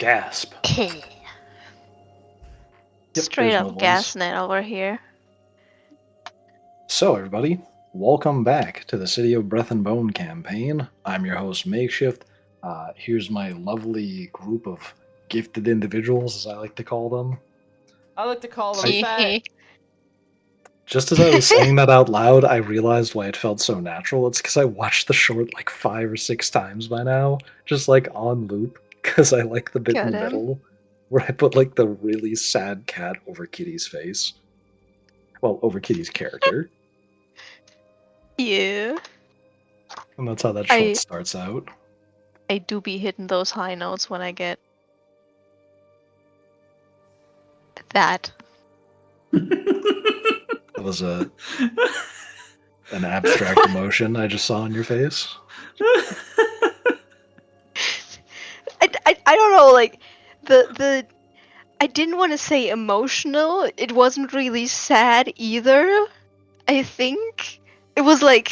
Gasp. Yep, straight there's up no voice. gasnet over here. So, everybody, welcome back to the City of Breath and Bone campaign. I'm your host, Makeshift. Here's my lovely group of gifted individuals, as I like to call them. I like to call them fat. Just as I was saying that out loud, I realized why it felt so natural. It's because I watched the short like 5 or 6 times by now, just like on loop, because I like the bit in the Got him. middle where I put like the really sad cat over Kitty's face. Well, over Kitty's character. Yeah. And that's how that short starts out. I do be hitting those high notes when I get that. That was an abstract emotion I just saw on your face. I don't know, like the I didn't want to say emotional. It wasn't really sad either. I think it was like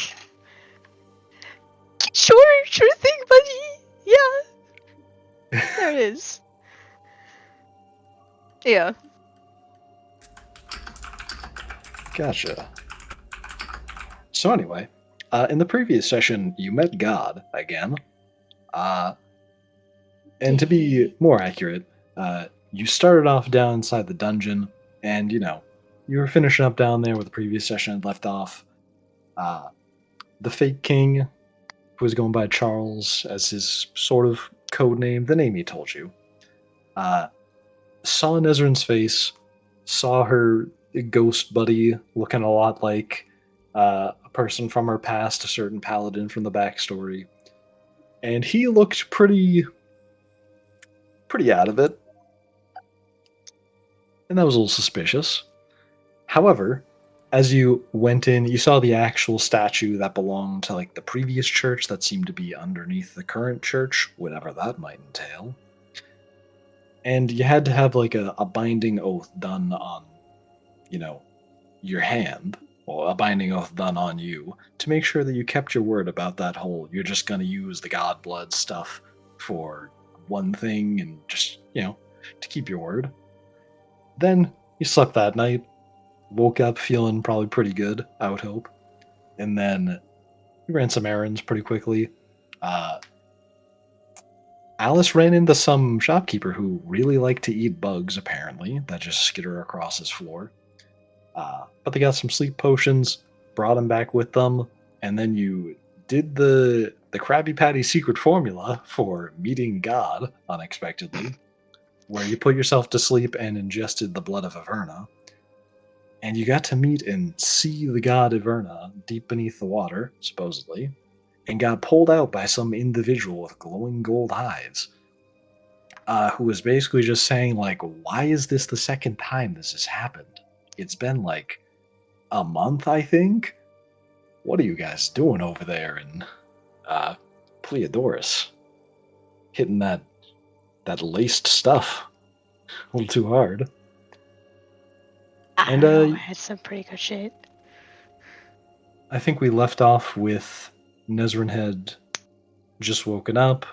sure thing, buddy. Yeah. There it is. Yeah. Gotcha. So anyway, in the previous session, you met God again. And to be more accurate, you started off down inside the dungeon, and you were finishing up down there where the previous session had left off. The fake king, who was going by Charles as his sort of code name, the name he told you, saw Nezrin's face, saw her ghost buddy looking a lot like a person from her past, a certain paladin from the backstory, and he looked pretty out of it. And that was a little suspicious. However, as you went in, you saw the actual statue that belonged to like the previous church that seemed to be underneath the current church, whatever that might entail. And you had to have like a binding oath done on, your hand, or a binding oath done on you to make sure that you kept your word about that whole you're just going to use the god blood stuff for one thing and just, to keep your word. Then you slept that night, woke up feeling probably pretty good, I would hope. And then you ran some errands pretty quickly. Alice ran into some shopkeeper who really liked to eat bugs, apparently, that just skitter across his floor. But they got some sleep potions, brought them back with them, and then you did the Krabby Patty secret formula for meeting God unexpectedly, where you put yourself to sleep and ingested the blood of Averna. And you got to meet and see the god Averna deep beneath the water, supposedly, and got pulled out by some individual with glowing gold eyes, who was basically just saying, like, why is this the second time this has happened? It's been, like, a month, I think? What are you guys doing over there in, Pleodorus? Hitting that laced stuff a little too hard. I don't know, I had some pretty good shit. I think we left off with Nezrin had just woken up,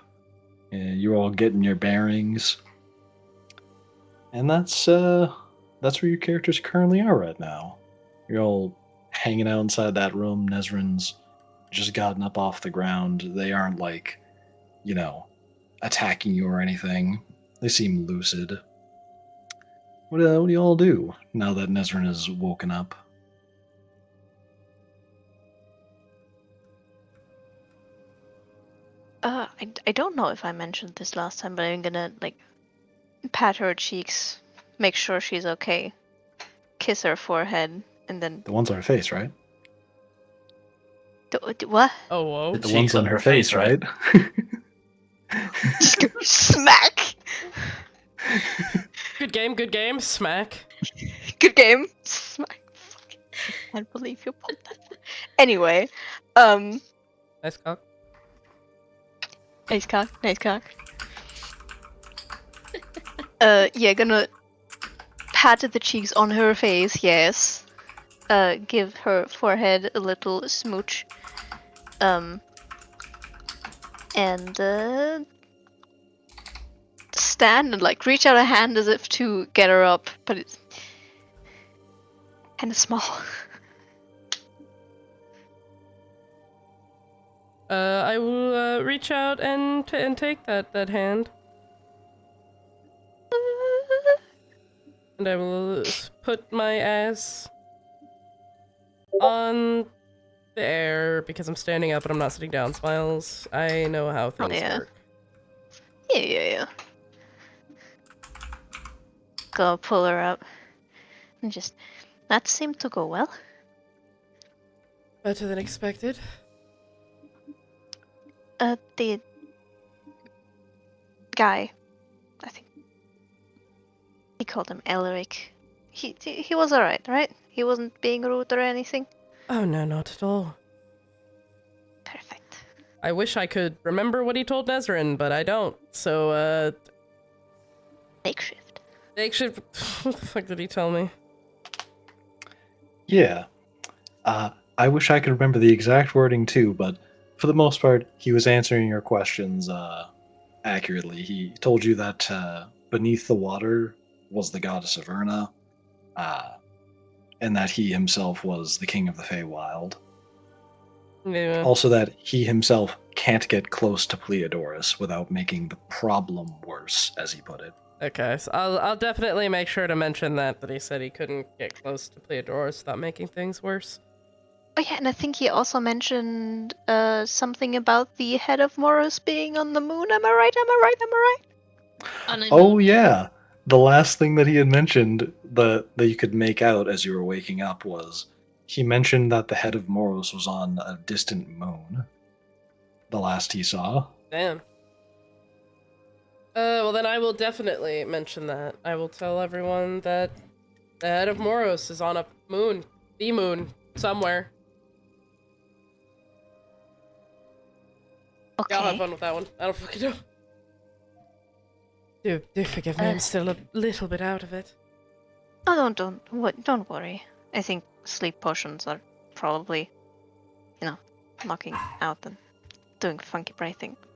and you're all getting your bearings. And that's where your characters currently are right now. You're all hanging out inside that room. Nezrin's just gotten up off the ground. They aren't like, attacking you or anything. They seem lucid. What do you all do now that Nezrin has woken up? I don't know if I mentioned this last time, but I'm gonna pat her cheeks, make sure she's okay, kiss her forehead, and then The ones on her face, right? what? Oh, whoa. The ones on her face, right? Just go smack. Good game, smack. Good game. Smack. I can't believe you pulled that. Anyway, Nice cock. Nice cock. Yeah, gonna pat the cheeks on her face, yes. Give her forehead a little smooch. And stand and like reach out a hand as if to get her up, but it's kind of small. I will reach out and take that hand, and I will put my ass on the air because I'm standing up and I'm not sitting down. Smiles. I know how Oh things yeah. work. Yeah. Go pull her up. And just that seemed to go well. Better than expected. The guy, I think he called him Elric. He was alright, right? He wasn't being rude or anything. Oh no, not at all. Perfect. I wish I could remember what he told Nezrin, but I don't. So, Makeshift. makeshift. What the fuck did he tell me? Yeah. I wish I could remember the exact wording too, but for the most part, he was answering your questions accurately. He told you that beneath the water was the goddess of Urna, uh, and that he himself was the king of the Feywild. Yeah. Also, that he himself can't get close to Pleiadorus without making the problem worse, as he put it. Okay, so I'll definitely make sure to mention that he said he couldn't get close to Pleiadorus without making things worse. Oh yeah, and I think he also mentioned something about the head of Morus being on the moon. Am I right? On a Oh moon. yeah, the last thing that he had mentioned that you could make out as you were waking up was he mentioned that the head of Moros was on a distant moon. The last he saw. Damn. Well then I will definitely mention that. I will tell everyone that the head of Moros is on a moon. The moon. Somewhere. Okay. Y'all have fun with that one. I don't fucking know. Do forgive me, I'm still a little bit out of it. Oh, don't worry. I think sleep potions are probably, knocking out and doing funky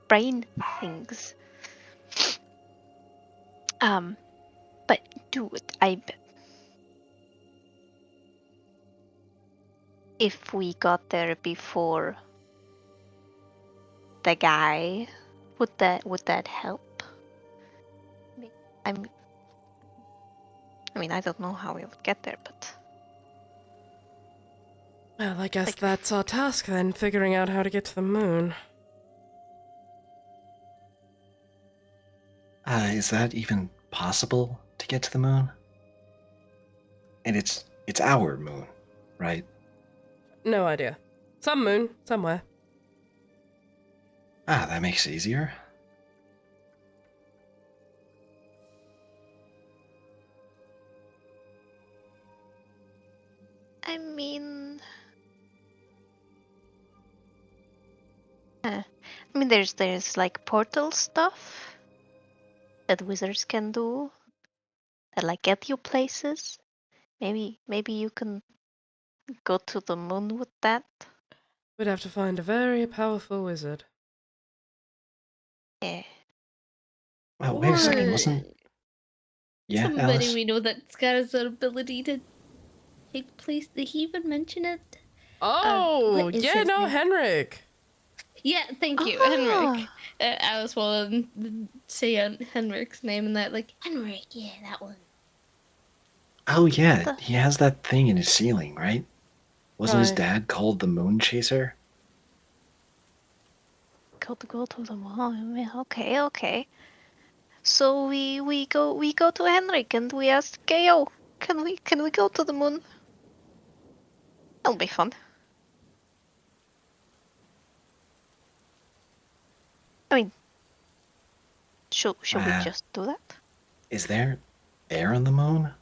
brain things. But dude, if we got there before the guy, would that help? I'm. I mean, I don't know how we would get there, but Well, I guess Like- that's our task then, figuring out how to get to the moon. Is that even possible to get to the moon? And it's our moon, right? No idea. Some moon, somewhere. That makes it easier. I mean, there's like portal stuff that wizards can do that like get you places. Maybe you can go to the moon with that. We'd have to find a very powerful wizard. Yeah. Well, wait a second, Or wasn't... Yeah, somebody Alice? we know that's got his ability to take place. Did he even mention it? Oh, what is yeah, his no, name? Henrik. Yeah, thank you, Ah. Henrik. Alice will say Henrik's name and that, like, Henrik, yeah, that one. Oh yeah, The- he has that thing in his ceiling, right? Wasn't his Right. dad called the Moon Chaser? Go to the moon. Yeah, okay. So we go to Henrik and we ask Gayo, can we go to the moon? That'll be fun. I mean, should we just do that? Is there air on the moon?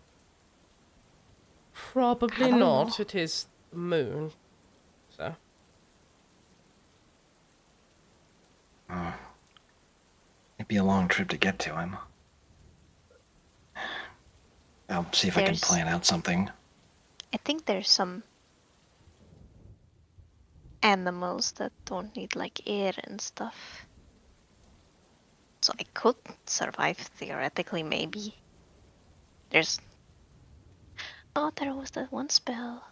Probably I don't not. know. It is the moon. So. Oh. It'd be a long trip to get to him. I'll see if I can There's- plan out something. I think there's some animals that don't need like air and stuff. So I could survive theoretically, maybe. There's. Oh, there was that one spell.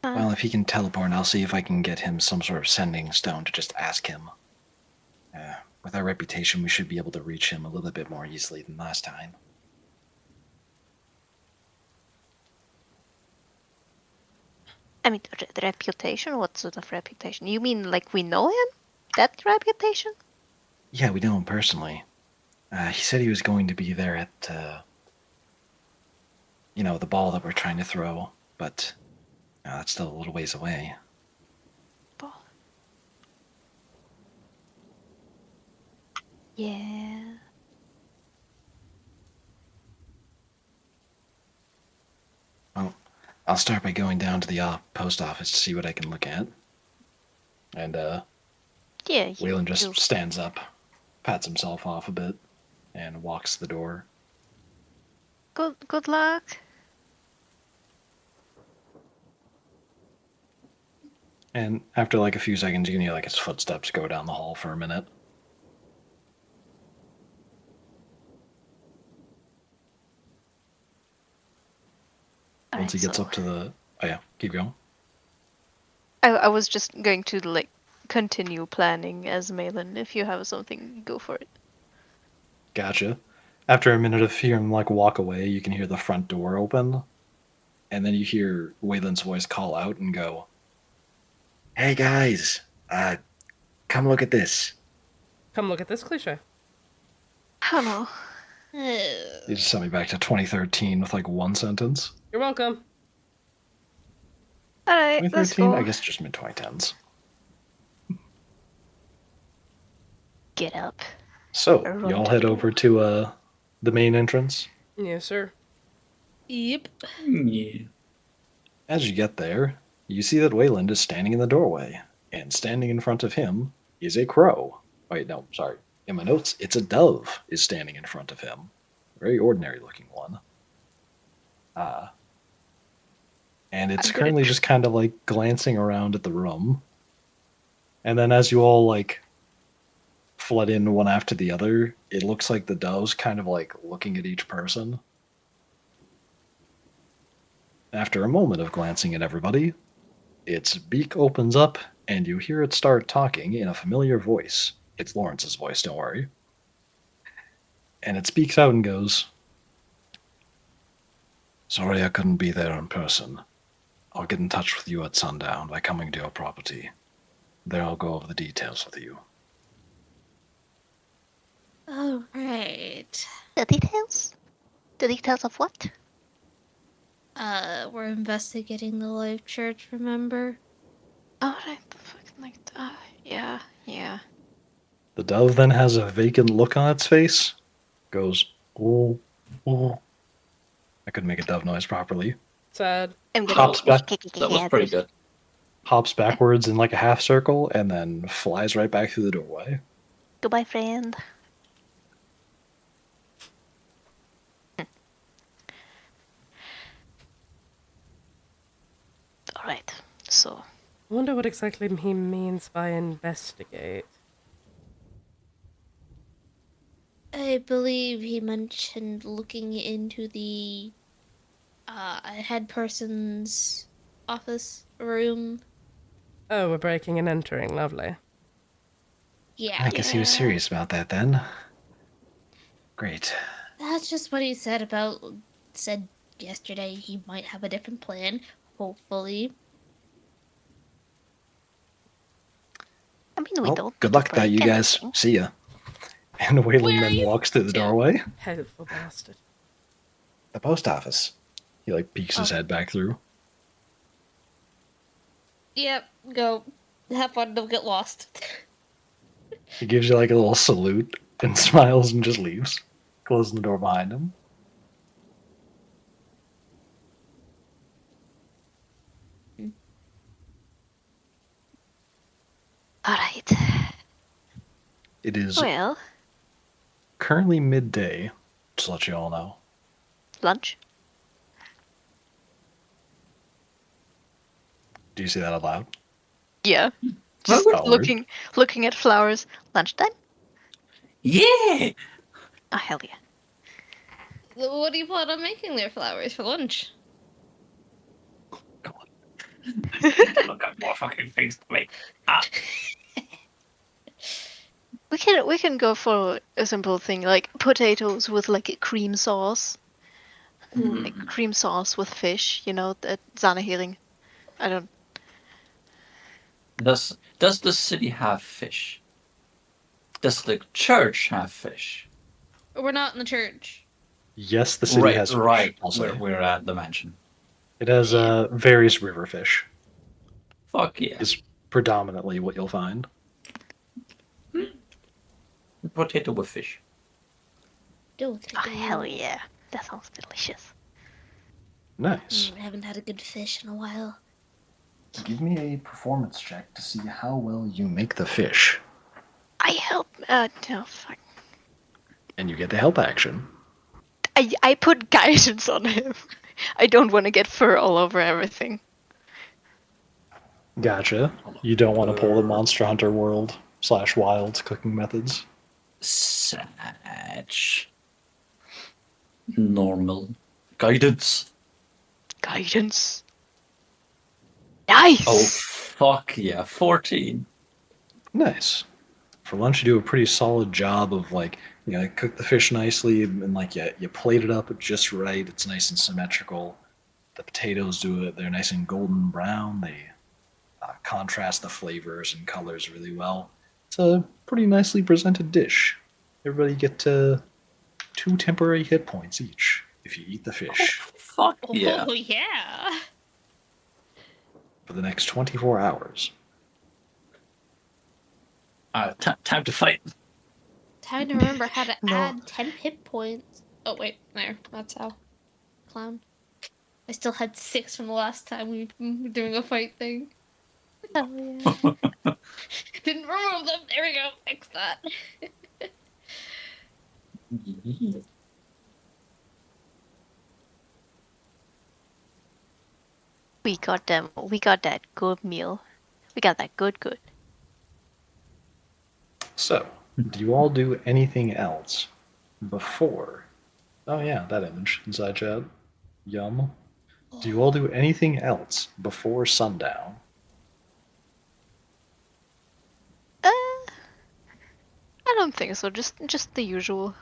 Well, if he can teleport, I'll see if I can get him some sort of sending stone to just ask him. With our reputation, we should be able to reach him a little bit more easily than last time. I mean, the reputation? What sort of reputation? You mean like we know him? That reputation? Yeah, we know him personally. He said he was going to be there at, the ball that we're trying to throw, but that's still a little ways away. Ball. Yeah. Well, I'll start by going down to the post office to see what I can look at. And Yeah, you Waylon do. just stands up, pats himself off a bit, and walks to the door. Good luck. And after like a few seconds, you can hear like his footsteps go down the hall for a minute. Once he gets up to the... Oh yeah, keep going. I was just going to like continue planning as Malin. If you have something, go for it. Gotcha. After a minute of hearing him like walk away, you can hear the front door open, and then you hear Waylon's voice call out and go, "Hey guys, come look at this." Come look at this cliche. I don't know. He just sent me back to 2013 with like one sentence. You're welcome. All right, let's 2013? go. I guess just mid 2010s. Get up. So, Run y'all to head the over door. to the main entrance. Yes, sir. Yep. Yeah. As you get there, you see that Wayland is standing in the doorway, and standing in front of him is a crow. Wait, no, sorry. In my notes, it's a dove is standing in front of him. A very ordinary looking one. And it's I'm gonna currently just kind of like glancing around at the room. And then as you all like flood in one after the other, it looks like the dove's kind of like looking at each person. After a moment of glancing at everybody, its beak opens up and you hear it start talking in a familiar voice. It's Lawrence's voice, don't worry. And it speaks out and goes, "Sorry I couldn't be there in person. I'll get in touch with you at sundown by coming to your property. There I'll go over the details with you." All right. The details? The details of what? We're investigating the Life Church, remember? Alright, fucking like, yeah. The dove then has a vacant look on its face, goes, "Oh, oh." I couldn't make a dove noise properly. Sad. I'm gonna Hops back. That was pretty good. Hops backwards in like a half circle and then flies right back through the doorway. Goodbye, friend. Alright, so. I wonder what exactly he means by investigate. I believe he mentioned looking into the head person's office room. Oh, we're breaking and entering. Lovely. Yeah. I guess he was serious about that then. Great. That's just what he said yesterday. He might have a different plan, hopefully. I mean, we Well, don't good need to luck with that, break you guys. anything. See ya. And Waylon Where are then you walks through the to? doorway. Helpful bastard. The post office. He like peeks his Oh. head back through. Yep, go. Have fun, don't get lost. He gives you like a little salute and smiles and just leaves, closing the door behind him. Alright. It is Well, currently midday, just to let you all know. lunch? Do you say that out loud? Yeah. Well, Just we're- looking at flowers. Lunchtime? Yeah! Oh, hell yeah. What do you plan on making there, Flowers, for lunch? Look at more fucking things to make. Ah, We can go for a simple thing like potatoes with like a cream sauce. Like cream sauce with fish, you know, that Zanahering. I don't. does the city have fish? Does the church have fish? We're not in the church. Yes, the city has fish, Right. I'll say. We're at the mansion. It has various river fish, Fuck yeah. is predominantly what you'll find. Potato with fish. Do Oh, hell yeah. That sounds delicious. Nice. I haven't had a good fish in a while. Give me a performance check to see how well you make the fish. I help. No, fuck. And you get the help action. I put guidance on him. I don't want to get fur all over everything. Gotcha. You don't want to pull the Monster Hunter World / Wild cooking methods. Satch. Normal. Guidance. Guidance. Nice. Oh, fuck yeah. 14. Nice. For lunch, you do a pretty solid job of cook the fish nicely and you plate it up just right. It's nice and symmetrical. The potatoes do it. They're nice and golden brown. They contrast the flavors and colors really well. It's a pretty nicely presented dish. Everybody get 2 temporary hit points each if you eat the fish Fuck yeah. Oh, yeah. for the next 24 hours. Time to fight. Time to remember how to No. add 10 hit points. Oh, wait. There. That's how. Clown. I still had 6 from the last time we were doing a fight thing. Hell yeah. Didn't remove them. There we go. Fix that. We got them. We got that good meal. We got that good. So, do you all do anything else before? Oh yeah, that image inside chat. Yum. Do you all do anything else before sundown? I don't think so. Just the usual.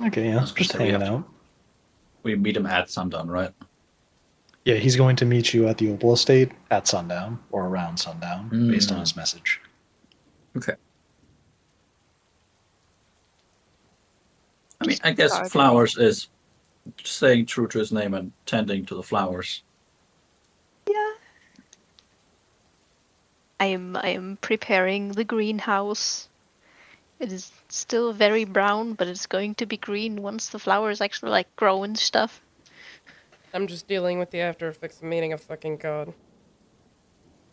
Okay, yeah, was gonna just say, we hanging have to- out. We meet him at sundown, right? Yeah, he's going to meet you at the Opal Estate at sundown or around sundown, based on his message. Okay. I mean, I guess Garden. Flowers is staying true to his name and tending to the flowers. Yeah. I am preparing the greenhouse. It is still very brown, but it's going to be green once the flowers actually grow and stuff. I'm just dealing with the after effects of meeting a fucking god.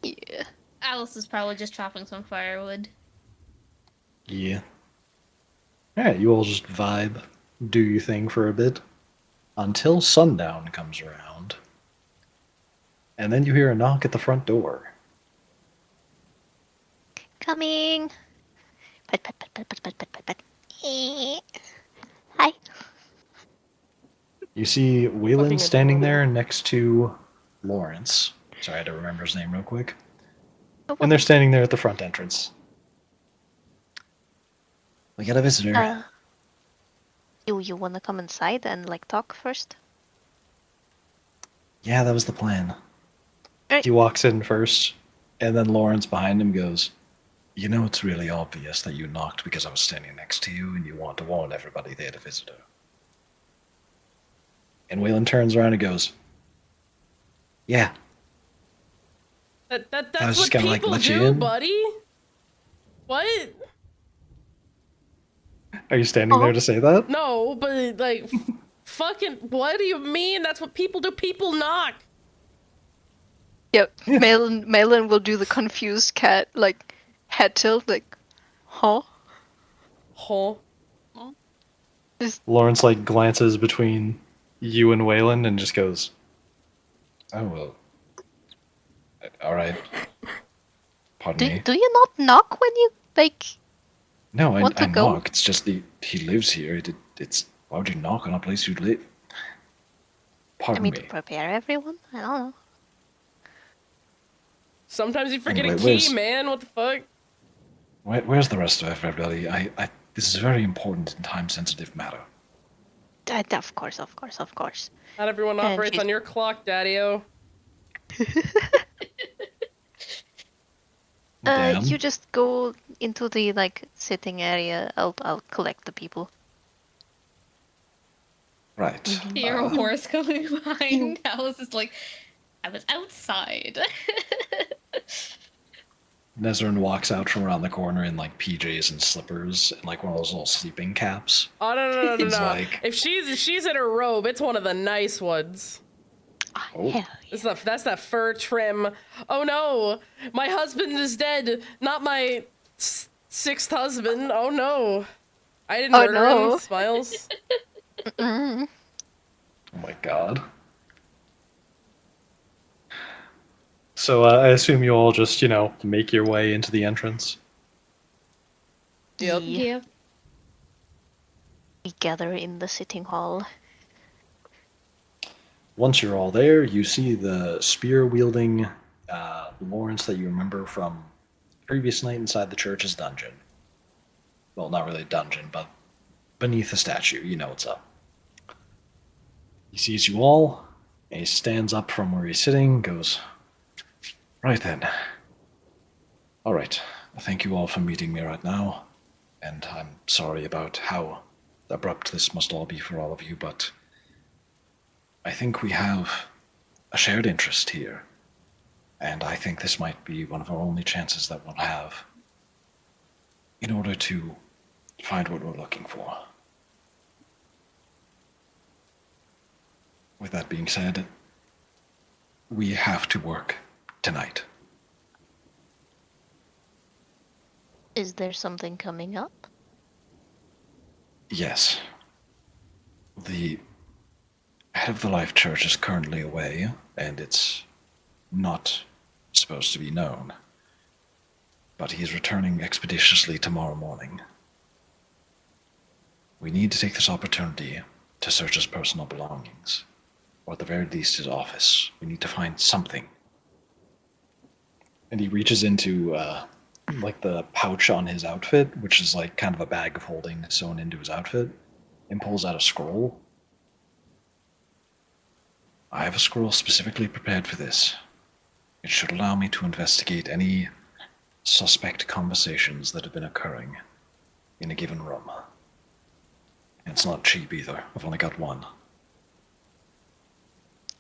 Yeah. Alice is probably just chopping some firewood. Yeah. Alright, you all just vibe, do your thing for a bit, until sundown comes around. And then you hear a knock at the front door. Coming. Pet. Hi. You see Waylon Fucking standing adorable. there next to Lawrence. Sorry, I had to remember his name real quick. Oh, And they're standing there at the front entrance. We got a visitor. You wanna come inside and talk first? Yeah, that was the plan. Right. He walks in first, and then Lawrence behind him goes, "You know, it's really obvious that you knocked because I was standing next to you and you want to warn everybody they had a visitor." And Waylon turns around and goes, "Yeah, That's I was what just gonna, people let you do, in." buddy. What? Are you standing there to say that? No, but fucking. What do you mean? That's what people do. People knock. Yep. Malin will do the confused cat head tilt huh? Huh? Lawrence glances between you and Waylon and just goes, "Oh well, all right. Pardon me." Do you not knock when you No, Want I to go? knock. It's just he lives here. It's why would you knock on a place you live? I Pardon mean, to me. prepare everyone? I don't know. Sometimes you forget Anyway, a key, man. What the fuck? where's the rest of everybody? This is a very important and time-sensitive matter. Of course, of course, of course. Not everyone And operates she's on your clock, Daddy-o. you Damn. just go into the like sitting area. I'll collect the people. Right. Hear a horse coming behind. Alice is like, I was outside. Nezrin walks out from around the corner in like PJs and slippers and like one of those little sleeping caps. Oh no. He's like, If she's in her robe, it's one of the nice ones. Ah, Oh. hell yeah. That's that fur trim. Oh no, my husband is dead. Not my sixth husband. Oh no, I didn't Oh murder him. no. Smiles. Mm. Oh my god. So I assume you all just, make your way into the entrance. Yep. Yeah. Yeah. We gather in the sitting hall. Once you're all there, you see the spear-wielding Lawrence that you remember from previous night inside the church's dungeon. Well, not really a dungeon, but beneath a statue. You know what's up. He sees you all, and he stands up from where he's sitting, goes, Right then. All right. Thank you all for meeting me right now. And I'm sorry about how abrupt this must all be for all of you, but I think we have a shared interest here. And I think this might be one of our only chances that we'll have in order to find what we're looking for. With that being said, we have to work tonight. Is there something coming up? Yes. The head of the Life Church is currently away, and it's not supposed to be known. But he is returning expeditiously tomorrow morning. We need to take this opportunity to search his personal belongings, or at the very least his office. We need to find something. And he reaches into like the pouch on his outfit, which is like kind of a bag of holding sewn into his outfit, and pulls out a scroll. I have a scroll specifically prepared for this. It should allow me to investigate any suspect conversations that have been occurring in a given room. And it's not cheap either. I've only got one.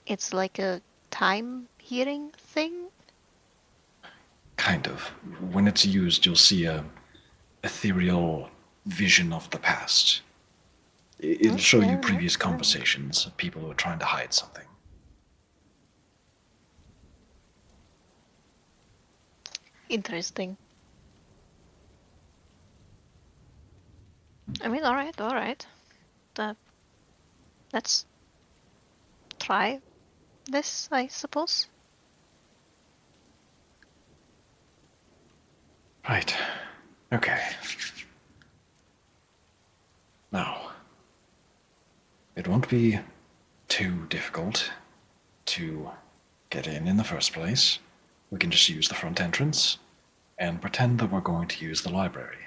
It's like a time hearing thing? Kind of. When it's used, you'll see a ethereal vision of the past. It'll show you Okay, previous okay. conversations of people who are trying to hide something. Interesting. I mean, alright. Let's try this, I suppose. Right. Okay. Now, it won't be too difficult to get in the first place. We can just use the front entrance and pretend that we're going to use the library.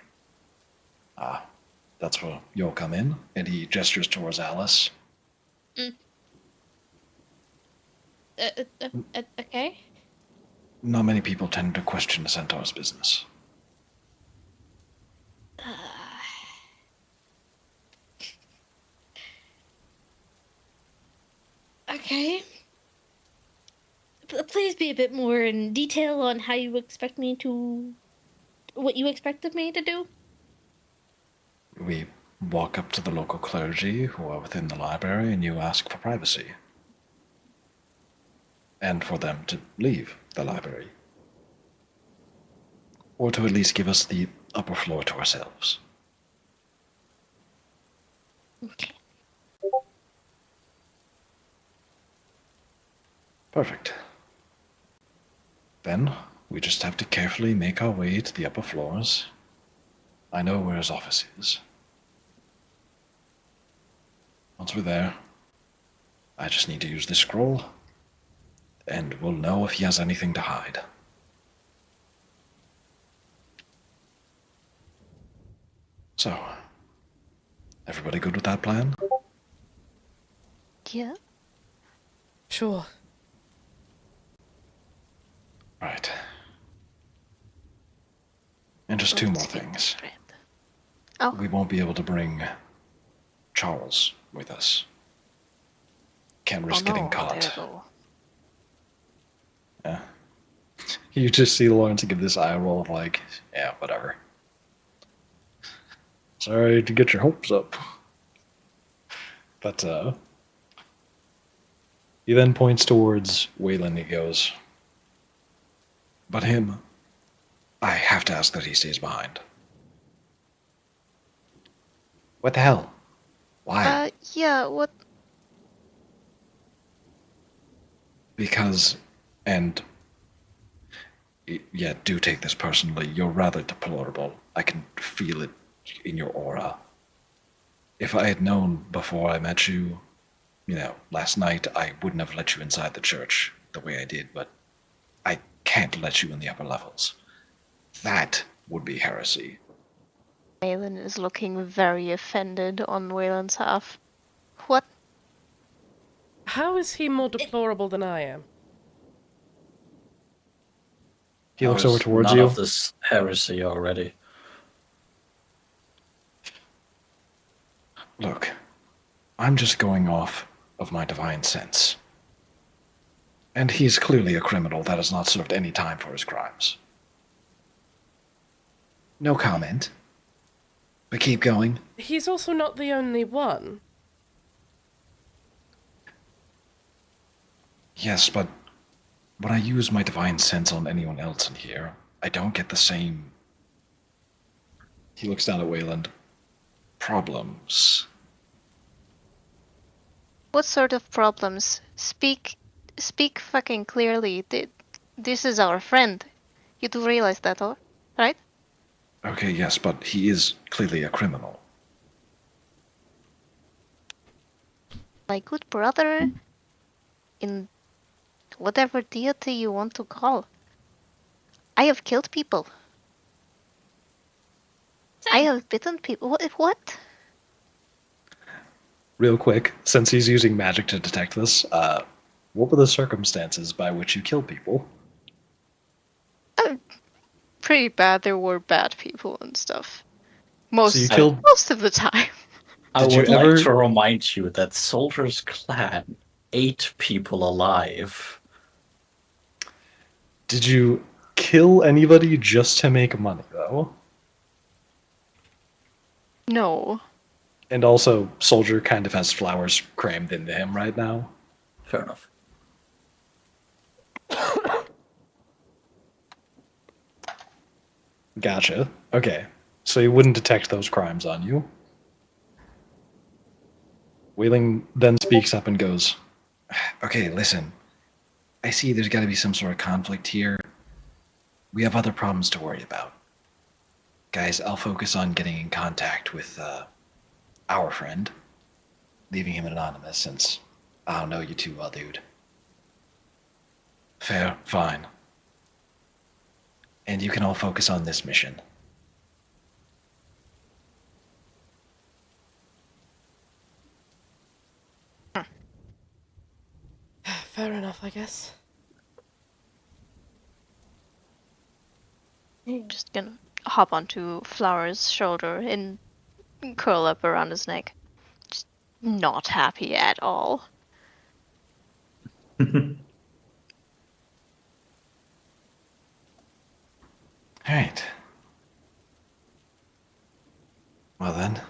That's where you'll come in, and he gestures towards Alice. Okay. Not many people tend to question the Centaur's business. Okay. Please be a bit more in detail on how you expect me to. What you expected me to do? We walk up to the local clergy who are within the library, and you ask for privacy. And for them to leave the library. Or to at least give us the upper floor to ourselves. Okay. Perfect. Then we just have to carefully make our way to the upper floors I know where his office is. Once we're there, I just need to use this scroll, and we'll know if he has anything to hide. So, everybody good with that plan? Yeah. Sure. Right. And just two more Let's feed this things. friend. Oh, We won't be able to bring Charles with us. Can't oh risk no, getting there you caught. go. Yeah. You just see Lawrence give this eye roll of like, yeah, whatever. Sorry to get your hopes up. But he then points towards Waylon. He goes, but him, I have to ask that he stays behind. What the hell? Why? Yeah, what? Because, and yeah, do take this personally. You're rather deplorable. I can feel it in your aura. If I had known before I met you, last night, I wouldn't have let you inside the church the way I did, but I can't let you in the upper levels. That would be heresy. Waylon is looking very offended on Waylon's half. What? How is he more deplorable than I am? He looks over towards none you. of this heresy already. Look, I'm just going off of my divine sense. And he's clearly a criminal that has not served any time for his crimes. No comment. But keep going. He's also not the only one. Yes, but when I use my divine sense on anyone else in here, I don't get the same. He looks down at Wayland. Problems. What sort of problems? Speak fucking clearly. This is our friend. You do realize that, right? Okay, yes, but he is clearly a criminal. My good brother, in whatever deity you want to call. I have killed people. I have bitten people. What? Real quick, since he's using magic to detect this, what were the circumstances by which you killed people? Pretty bad. There were bad people and stuff. So you killed. Most of the time. I Did you would like ever- to remind you that Soldier's clan ate people alive. Did you kill anybody just to make money, though? No. And also, Soldier kind of has flowers crammed into him right now. Fair enough. Gotcha. Okay. So he wouldn't detect those crimes on you. Wheeling then speaks up and goes, okay, listen. I see there's got to be some sort of conflict here. We have other problems to worry about. Guys, I'll focus on getting in contact with our friend, leaving him anonymous since I don't know you too well, dude. Fair, fine. And you can all focus on this mission. Fair enough, I guess. Just gonna hop onto Flower's shoulder and curl up around his neck. Just not happy at all. Alright. Well then,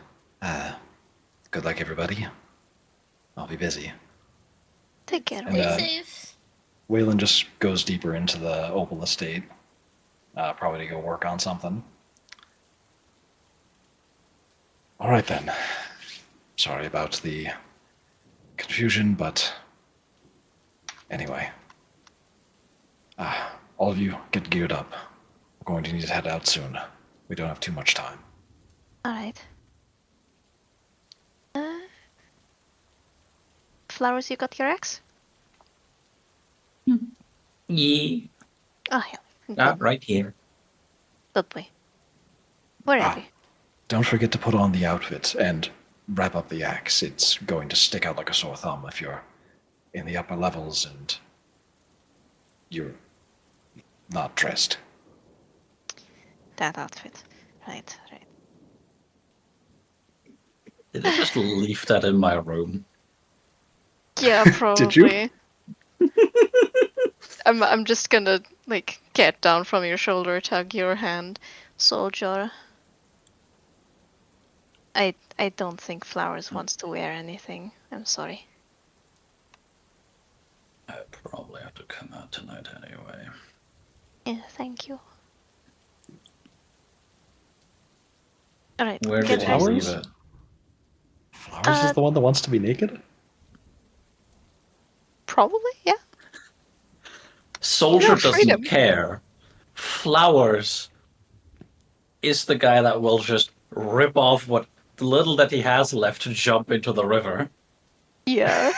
good luck everybody. I'll be busy. Take care. And, Stay safe. Waylon just goes deeper into the Opal estate, probably to go work on something. Alright then. Sorry about the confusion, but anyway. All of you get geared up. We're going to need to head out soon. We don't have too much time. Alright. Flowers, you got your axe? Yeah, Oh, yeah. right here. Good boy. Wherever. Don't forget to put on the outfit and wrap up the axe. It's going to stick out like a sore thumb if you're in the upper levels and you're not dressed. That outfit. Right. Did I just leave that in my room? Yeah, Did you? probably. I'm just gonna like get down from your shoulder, tug your hand, soldier. I don't think Flowers wants to wear anything. I'm sorry. I probably have to come out tonight anyway. Yeah, thank you. Alright, Where get did dressed. he leave Flowers? it? Flowers is the one that wants to be naked? Probably, yeah. Soldier Yeah, doesn't freedom. care. Flowers is the guy that will just rip off what little that he has left to jump into the river. Yeah.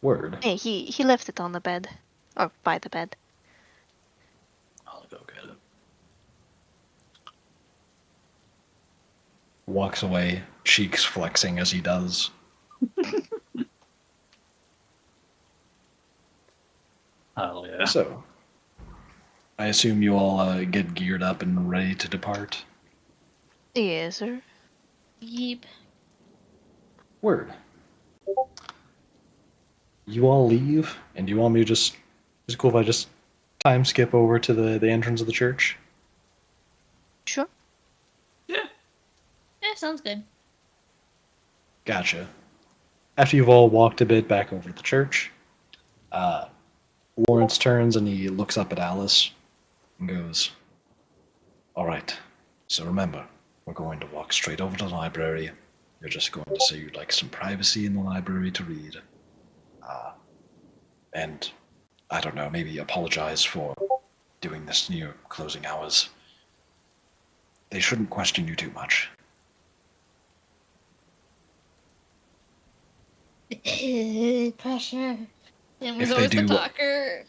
Word. Hey, he left it on the bed. Or by the bed. I'll go get it. Walks away, cheeks flexing as he does. Hell yeah. So, I assume you all get geared up and ready to depart? Yes, sir. Yeep. Word. You all leave, and you want me to just... Is it cool if I just time skip over to the entrance of the church? Sure. Yeah. Yeah, sounds good. Gotcha. After you've all walked a bit back over to the church, Lawrence turns and he looks up at Alice and goes, "All right, so remember, we're going to walk straight over to the library. You're just going to say you'd like some privacy in the library to read. And, I don't know, maybe apologize for doing this near closing hours. They shouldn't question you too much. Pressure. And was If they always the do, talker.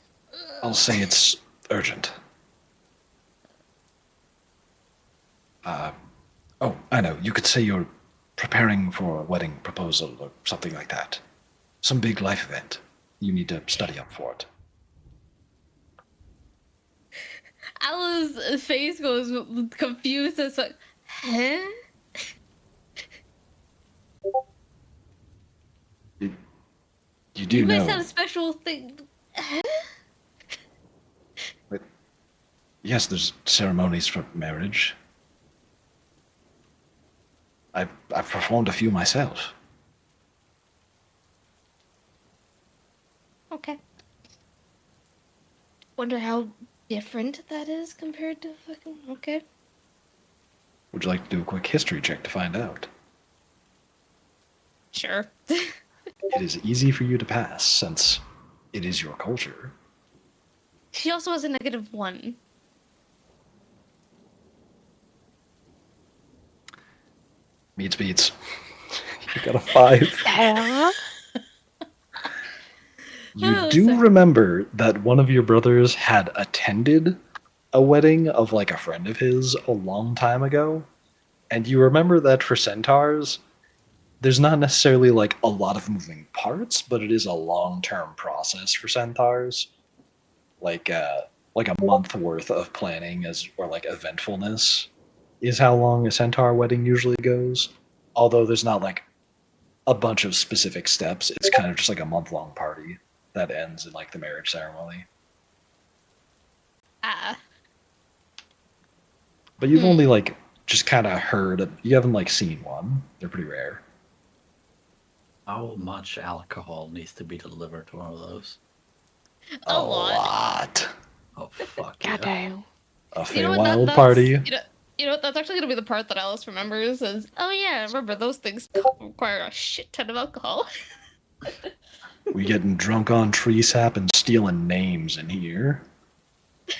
I'll say it's urgent. Oh, I know. You could say you're preparing for a wedding proposal or something like that. Some big life event. You need to study up for it. Alice's face goes confused as like, huh? You do You guys know. have a special thing. Huh? But yes, there's ceremonies for marriage. I've performed a few myself. Okay. Wonder how different that is compared to fucking. Okay. Would you like to do a quick history check to find out? Sure. It is easy for you to pass since it is your culture. She also has a -1. Beats. You got a 5. Damn. You Oh, do sorry. remember that one of your brothers had attended a wedding of like a friend of his a long time ago, and you remember that for centaurs, there's not necessarily like a lot of moving parts, but it is a long-term process for centaurs, like a month worth of planning as or like eventfulness is how long a centaur wedding usually goes. Although there's not like a bunch of specific steps, it's kind of just like a month-long party that ends in like the marriage ceremony. Ah. But you've only like just kind of heard. You haven't like seen one. They're pretty rare. How much alcohol needs to be delivered to one of those? A lot. Oh, fuck yeah. Goddamn. A You know what? Feywild That's party. you know what? That's actually gonna be the part that Alice remembers. Is oh yeah, remember those things require a shit ton of alcohol. We getting drunk on tree sap and stealing names in here.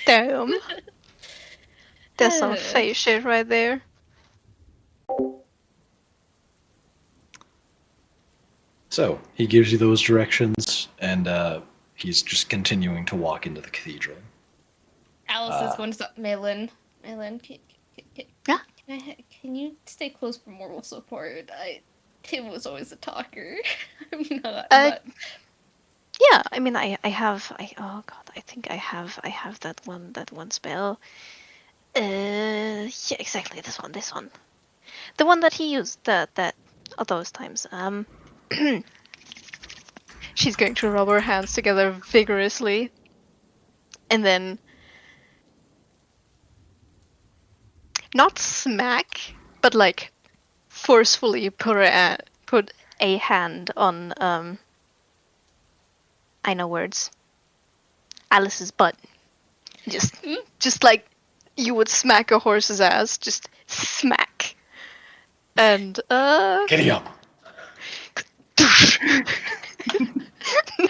Damn. There's some face shit right there. So he gives you those directions, and he's just continuing to walk into the cathedral. Alice is going to stop. Malin, Yeah? can you stay close for moral support? Tim was always a talker. I'm not. Yeah, I mean, I have, oh god, I think I have that one spell. Yeah, exactly, this one. The one that he used, that, all those times. She's going to rub her hands together vigorously, and then not smack, but like forcefully put a hand on, I know words, Alice's butt. Just like you would smack a horse's ass, just smack. And Giddy up!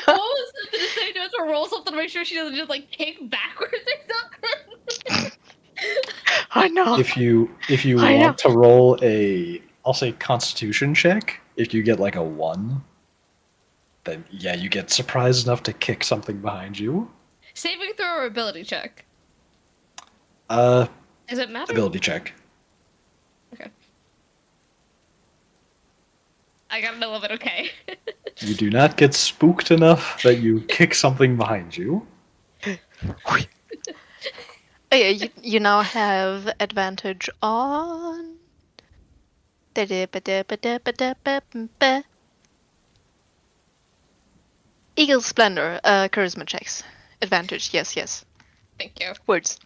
What was something to say? Do I have to roll something to make sure she doesn't just like kick backwards or something? I know. If you I know. want to roll a, I'll say Constitution check, if you get like a 1, then yeah, you get surprised enough to kick something behind you. Saving throw or ability check? Does it matter? Ability check. Okay. I got an 11, okay. You do not get spooked enough that you kick something behind you. Yeah, you now have advantage on. Eagle Splendor, charisma checks. Advantage, yes. Thank you. Words.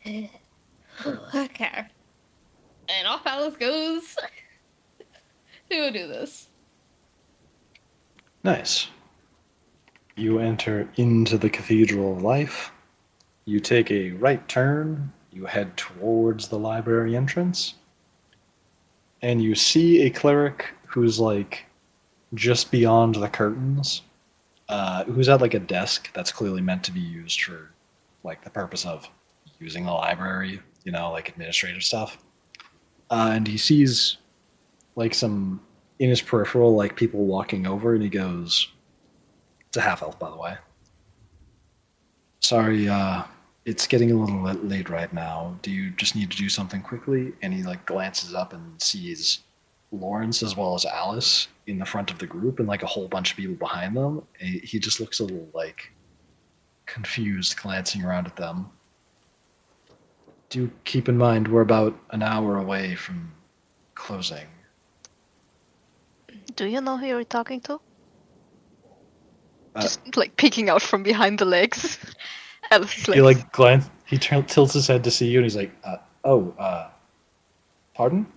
Okay. And off Alice goes. Who will do this? Nice. You enter into the Cathedral of Life. You take a right turn. You head towards the library entrance. And you see a cleric who's like just beyond the curtains, who's at like a desk that's clearly meant to be used for like the purpose of using the library, like administrative stuff. And he sees like some in his peripheral, like people walking over, and he goes, "It's a half elf, by the way. Sorry, it's getting a little late right now. Do you just need to do something quickly?" And he like glances up and sees Lawrence as well as Alice in the front of the group and like a whole bunch of people behind them. And he just looks a little like confused, glancing around at them. Do keep in mind we're about an hour away from closing. Do you know who you're talking to? Just like peeking out from behind the legs. Alice's legs. He like he tilts his head to see you, and he's like, pardon?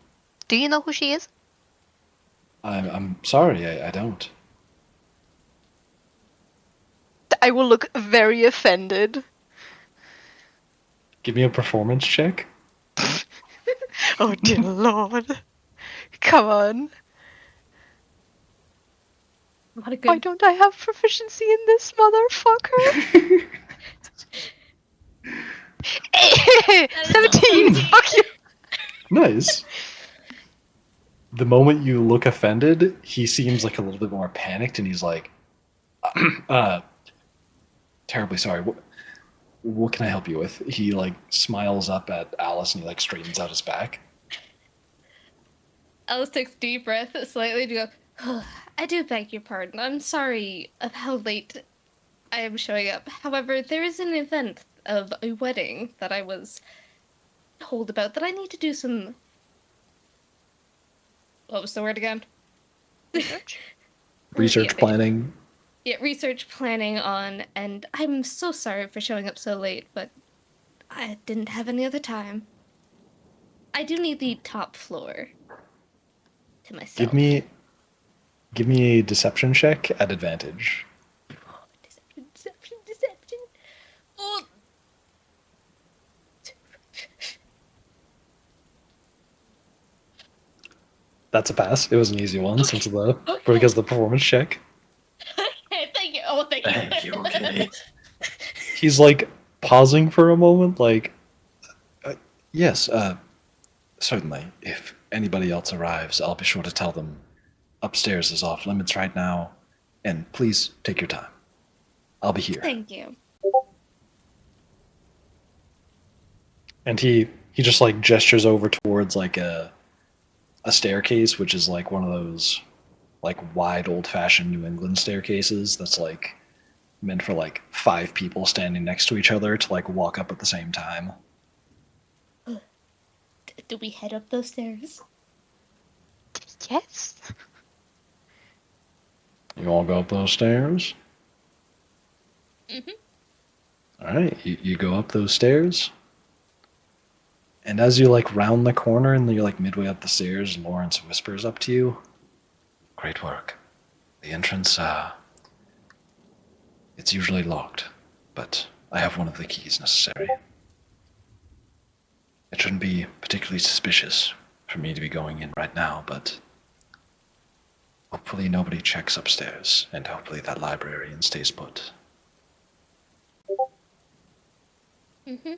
Do you know who she is? I'm sorry, I don't. I will look very offended. Give me a performance check. Oh dear lord. Come on. What a good. Why don't I have proficiency in this motherfucker? 17! Fuck you! Nice. The moment you look offended, he seems like a little bit more panicked, and he's like, terribly sorry. What can I help you with? He like smiles up at Alice, and he like straightens out his back. Alice takes a deep breath slightly to go, oh, I do beg your pardon. I'm sorry of how late I am showing up. However, there is an event of a wedding that I was told about that I need to do some... What was the word again? Research planning. Yeah, research planning on, and I'm so sorry for showing up so late, but I didn't have any other time. I do need the top floor to myself. Give me a deception check at advantage. Deception. Oh. That's a pass. It was an easy one because of the performance check. Okay, thank you. Oh, thank you. Thank you, Kitty. He's like pausing for a moment, like Yes, certainly. If anybody else arrives, I'll be sure to tell them upstairs is off limits right now, and please take your time. I'll be here. Thank you. And he just like gestures over towards like a staircase, which is like one of those like wide old fashioned New England staircases that's like meant for like 5 people standing next to each other to like walk up at the same time. Do we head up those stairs? Yes. You all go up those stairs? Mm-hmm. Alright, you go up those stairs. And as you like round the corner and you're like midway up the stairs, Lawrence whispers up to you. Great work. The entrance, it's usually locked, but I have one of the keys necessary. It shouldn't be particularly suspicious for me to be going in right now, but hopefully nobody checks upstairs, and hopefully that librarian stays put. Mm-hmm.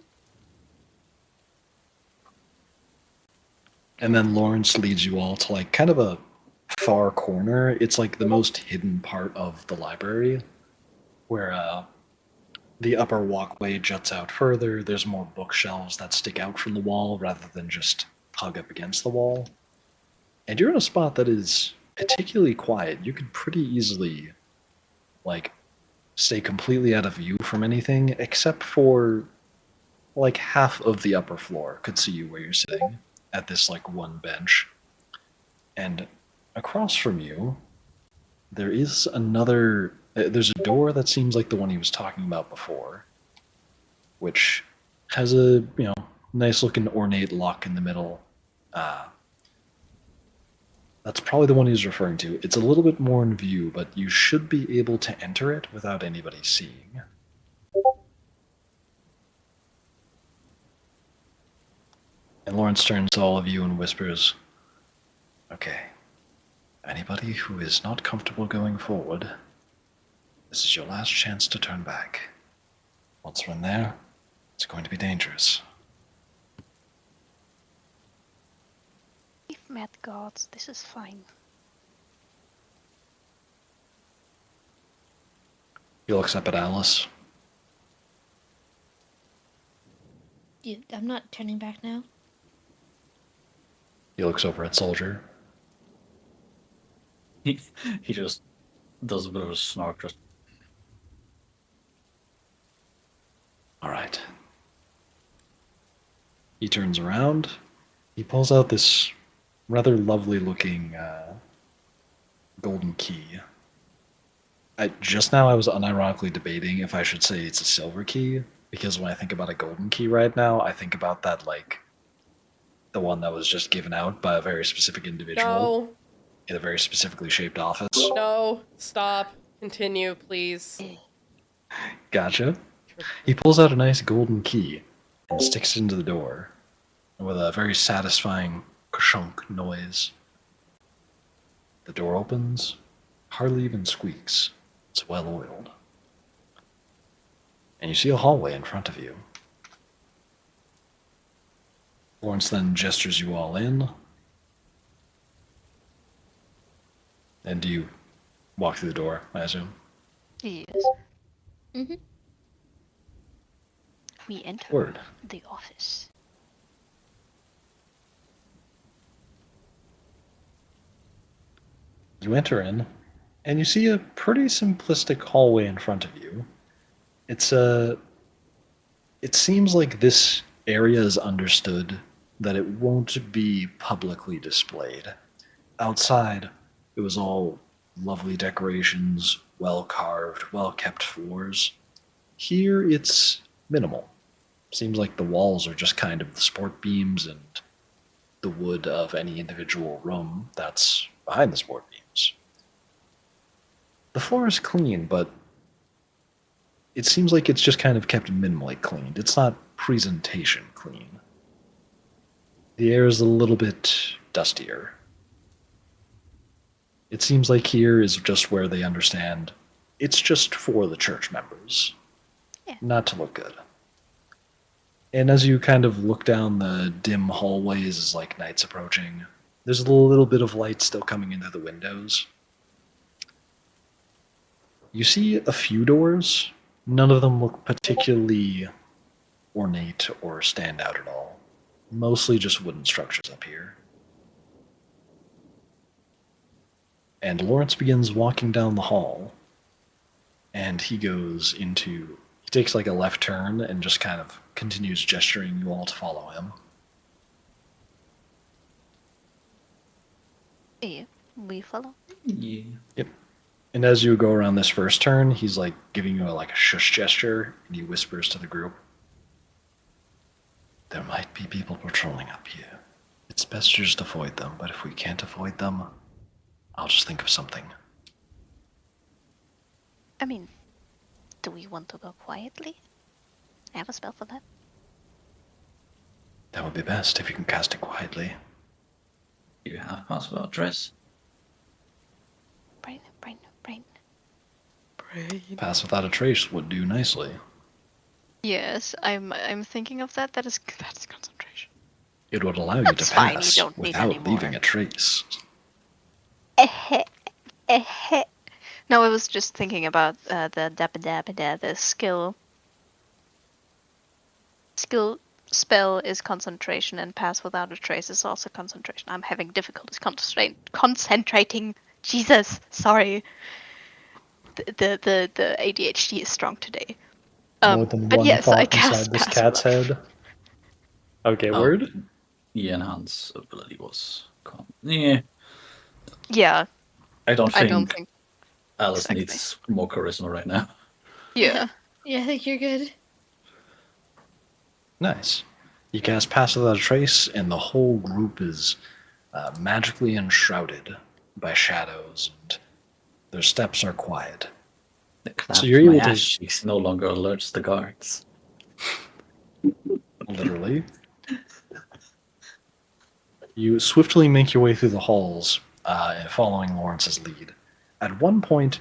And then Lawrence leads you all to like kind of a far corner. It's like the most hidden part of the library, where the upper walkway juts out further. There's more bookshelves that stick out from the wall rather than just hug up against the wall. And you're in a spot that is particularly quiet. You could pretty easily, like, stay completely out of view from anything except for, like, half of the upper floor could see you where you're sitting at this, like, one bench. And across from you, there is another. There's a door that seems like the one he was talking about before, which has a nice looking ornate lock in the middle. That's probably the one he's referring to. It's a little bit more in view, but you should be able to enter it without anybody seeing. And Lawrence turns to all of you and whispers, "Okay, anybody who is not comfortable going forward, this is your last chance to turn back. Once we're in there, it's going to be dangerous." We've met gods. This is fine. He looks up at Alice. I'm not turning back now. He looks over at Soldier. He just does a bit of a snark. Just All right. He turns around. He pulls out this rather lovely looking golden key. Just now I was unironically debating if I should say it's a silver key, because when I think about a golden key right now, I think about that, like, the one that was just given out by a very specific individual No. in a very specifically shaped office. No. Stop. Continue, please. Gotcha. He pulls out a nice golden key and sticks it into the door with a very satisfying ka-shunk noise. The door opens, hardly even squeaks. It's well oiled. And you see a hallway in front of you. Lawrence then gestures you all in. And do you walk through the door, I assume? Yes. Mm-hmm. We enter Word. the office. You enter in, and you see a pretty simplistic hallway in front of you. It seems like this area is understood that it won't be publicly displayed. Outside, it was all lovely decorations, well carved, well kept floors. Here, it's minimal. Seems like the walls are just kind of the sport beams and the wood of any individual room that's behind the sport beams. The floor is clean, but it seems like it's just kind of kept minimally cleaned. It's not presentation clean. The air is a little bit dustier. It seems like here is just where they understand it's just for the church members, Yeah. not to look good. And as you kind of look down the dim hallways as like night's approaching, there's a little bit of light still coming into the windows. You see a few doors. None of them look particularly ornate or stand out at all. Mostly just wooden structures up here. And Lawrence begins walking down the hall, and he takes like a left turn and just kind of continues gesturing you all to follow him. Yeah, we follow. Yeah. Yep. And as you go around this first turn, he's like giving you like a shush gesture, and he whispers to the group, "There might be people patrolling up here. It's best to just avoid them, but if we can't avoid them, I'll just think of something." I mean, do we want to go quietly? I have a spell for that. That would be best if you can cast it quietly. You have password address. Brain. Pass without a trace would do nicely. Yes, I'm thinking of that. That's concentration. It would allow you That's to fine, you pass don't need without any leaving more. a trace. No, I was just thinking about the skill. Skill spell is concentration, and pass without a trace is also concentration. I'm having difficulties concentrating. Jesus, sorry. The ADHD is strong today. More than But one yes, I thought inside cast this pass cat's without. head. Okay, Oh, word? yeah, enhance ability was. Yeah, Yeah, I don't I don't think think Alice exactly. needs more charisma right now. Yeah. Yeah, I think you're good. Nice. You cast Pass Without a Trace, and the whole group is magically enshrouded by shadows, and their steps are quiet. The So clap you're to my able ass to, cheeks no longer alerts the guards. literally, you swiftly make your way through the halls, following Lawrence's lead. At one point,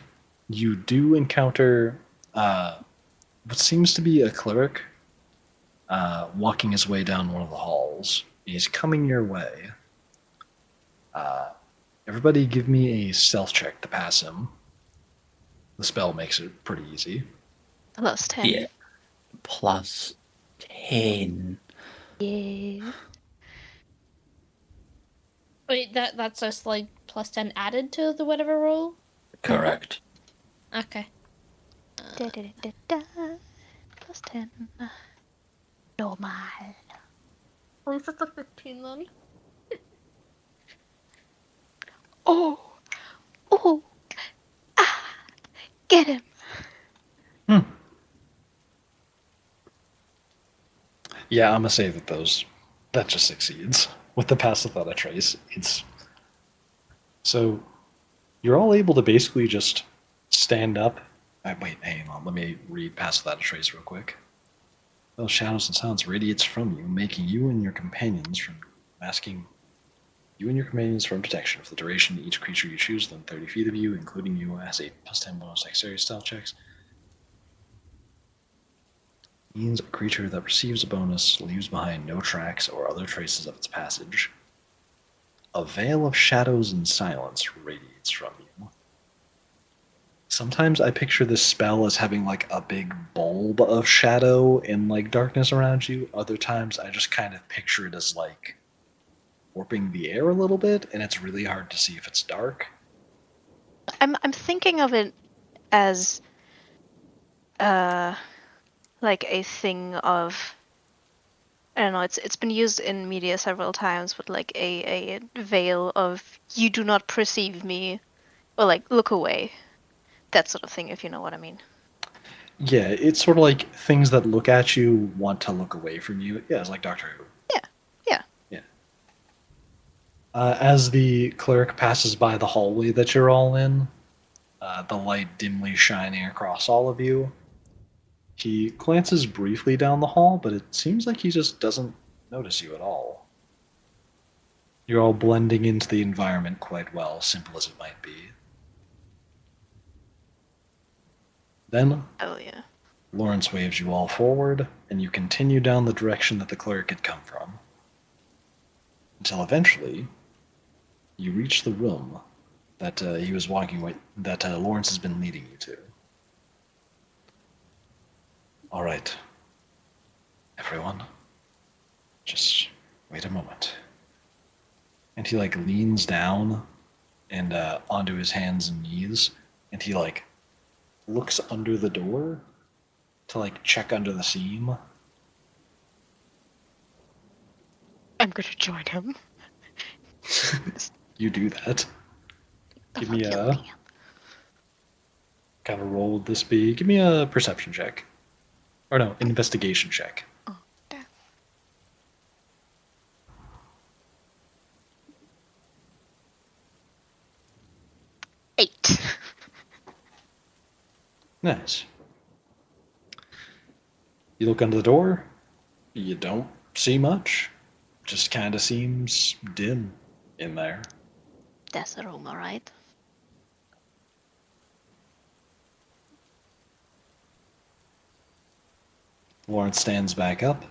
you do encounter what seems to be a cleric walking his way down one of the halls. He's coming your way. Everybody give me a stealth check to pass him. The spell makes it pretty easy. Plus 10. Yeah. Plus 10. Yeah. Wait, that's just like plus 10 added to the whatever roll? Correct. Okay. Da. Plus 10. Normal. At least it's a 15 then. Oh. Get him. Yeah, I'm gonna say that just succeeds with the pass without a trace. It's so you're all able to basically just stand up. Wait, hang on. Let me read pass without a trace real quick. Those shadows and sounds radiates from you, making you and your companions from masking you and your companions from detection for the duration. Each creature you choose within 30 feet of you, including you, has a plus 10 bonus dexterity stealth checks. Means a creature that receives a bonus leaves behind no tracks or other traces of its passage. A veil of shadows and silence radiates from you. Sometimes I picture this spell as having like a big bulb of shadow and like darkness around you. Other times I just kind of picture it as like warping the air a little bit, and it's really hard to see if it's dark. I'm thinking of it as like a thing of, I don't know, it's been used in media several times, but like a veil of you do not perceive me, or like look away. That sort of thing, if you know what I mean. Yeah, it's sort of like things that look at you want to look away from you. Yeah, it's like Doctor Who. Yeah. Yeah. As the cleric passes by the hallway that you're all in, the light dimly shining across all of you, he glances briefly down the hall, but it seems like he just doesn't notice you at all. You're all blending into the environment quite well, simple as it might be. Then, Oh yeah. Lawrence waves you all forward, and you continue down the direction that the cleric had come from. Until eventually, you reach the room that he was walking with, that Lawrence has been leading you to. All right, everyone, just wait a moment. And he like leans down and onto his hands and knees, and he like looks under the door to like check under the seam. I'm gonna join him. You do that. The Give fuck me you a looking at? kind of roll would this be? Give me a perception check, or no, investigation check. Oh, damn. 8. Nice. You look under the door. You don't see much. Just kind of seems dim in there. That's a room, alright? Lawrence stands back up.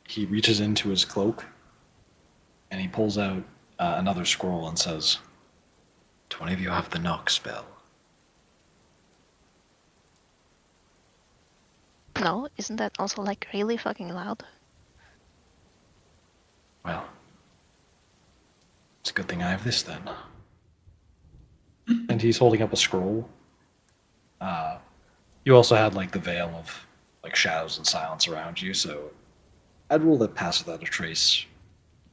He reaches into his cloak and he pulls out another scroll and says, "Do any of you have the knock spell?" No, isn't that also like really fucking loud? Well, it's a good thing I have this then. And he's holding up a scroll. You also had like the veil of like shadows and silence around you, so I'd rule that pass without a trace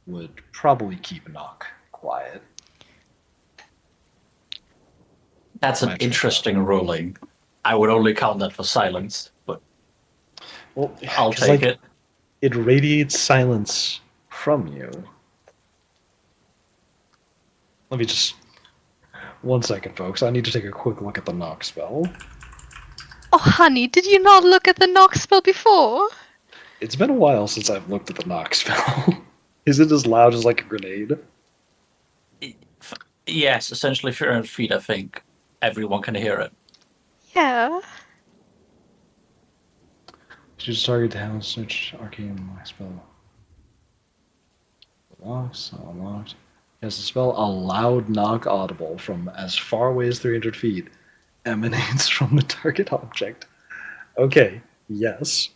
would probably keep Knock quiet. That's an My check interesting ruling. I would only count that for silence, but Well, I'll 'cause, take like, it. it radiates silence from you. Let me just 1 second, folks. I need to take a quick look at the knock spell. Oh, honey, did you not look at the knock spell before? It's been a while since I've looked at the knock spell. Is it as loud as like a grenade? Yes, essentially, if you're on feet, I think everyone can hear it. Yeah. Choose target to have search arcane knock spell. Locks, unlocked. Yes, the spell a loud knock audible from as far away as 300 feet emanates from the target object. Okay, yes.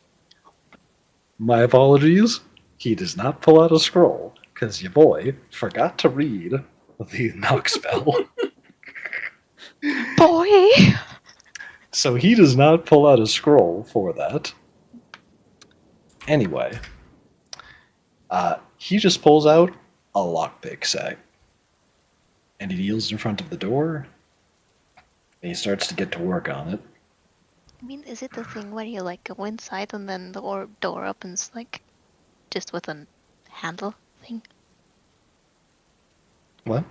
My apologies. He does not pull out a scroll because your boy forgot to read the knock spell. Boy! So he does not pull out a scroll for that. Anyway, he just pulls out a lockpick set and he kneels in front of the door and he starts to get to work on it. I mean, is it the thing where you like go inside and then the door opens like just with a handle thing? What?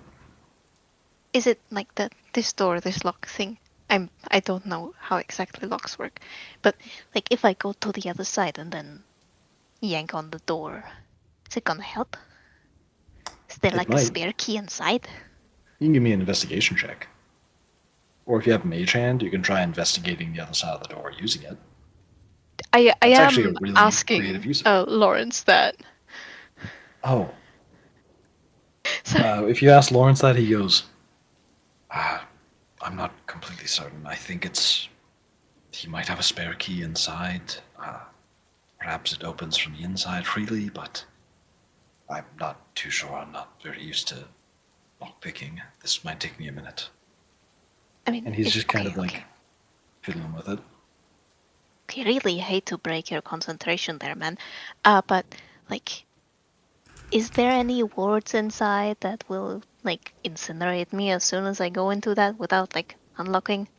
Is it like that this door, this lock thing? I don't know how exactly locks work. But like if I go to the other side and then yank on the door, is it gonna help? Is there It like a might. spare key inside? You can give me an investigation check. Or if you have Mage Hand, you can try investigating the other side of the door using it. I That's actually a am really creative asking use of it. Lawrence that. Oh, So if you ask Lawrence that, he goes, I'm not completely certain. I think it's. He might have a spare key inside. Perhaps it opens from the inside freely, but I'm not too sure. I'm not very used to lockpicking. This might take me a minute. I mean, And he's if, just kind okay, of like okay. fiddling with it. I really hate to break your concentration there, man. But like, is there any wards inside that will like incinerate me as soon as I go into that without like unlocking?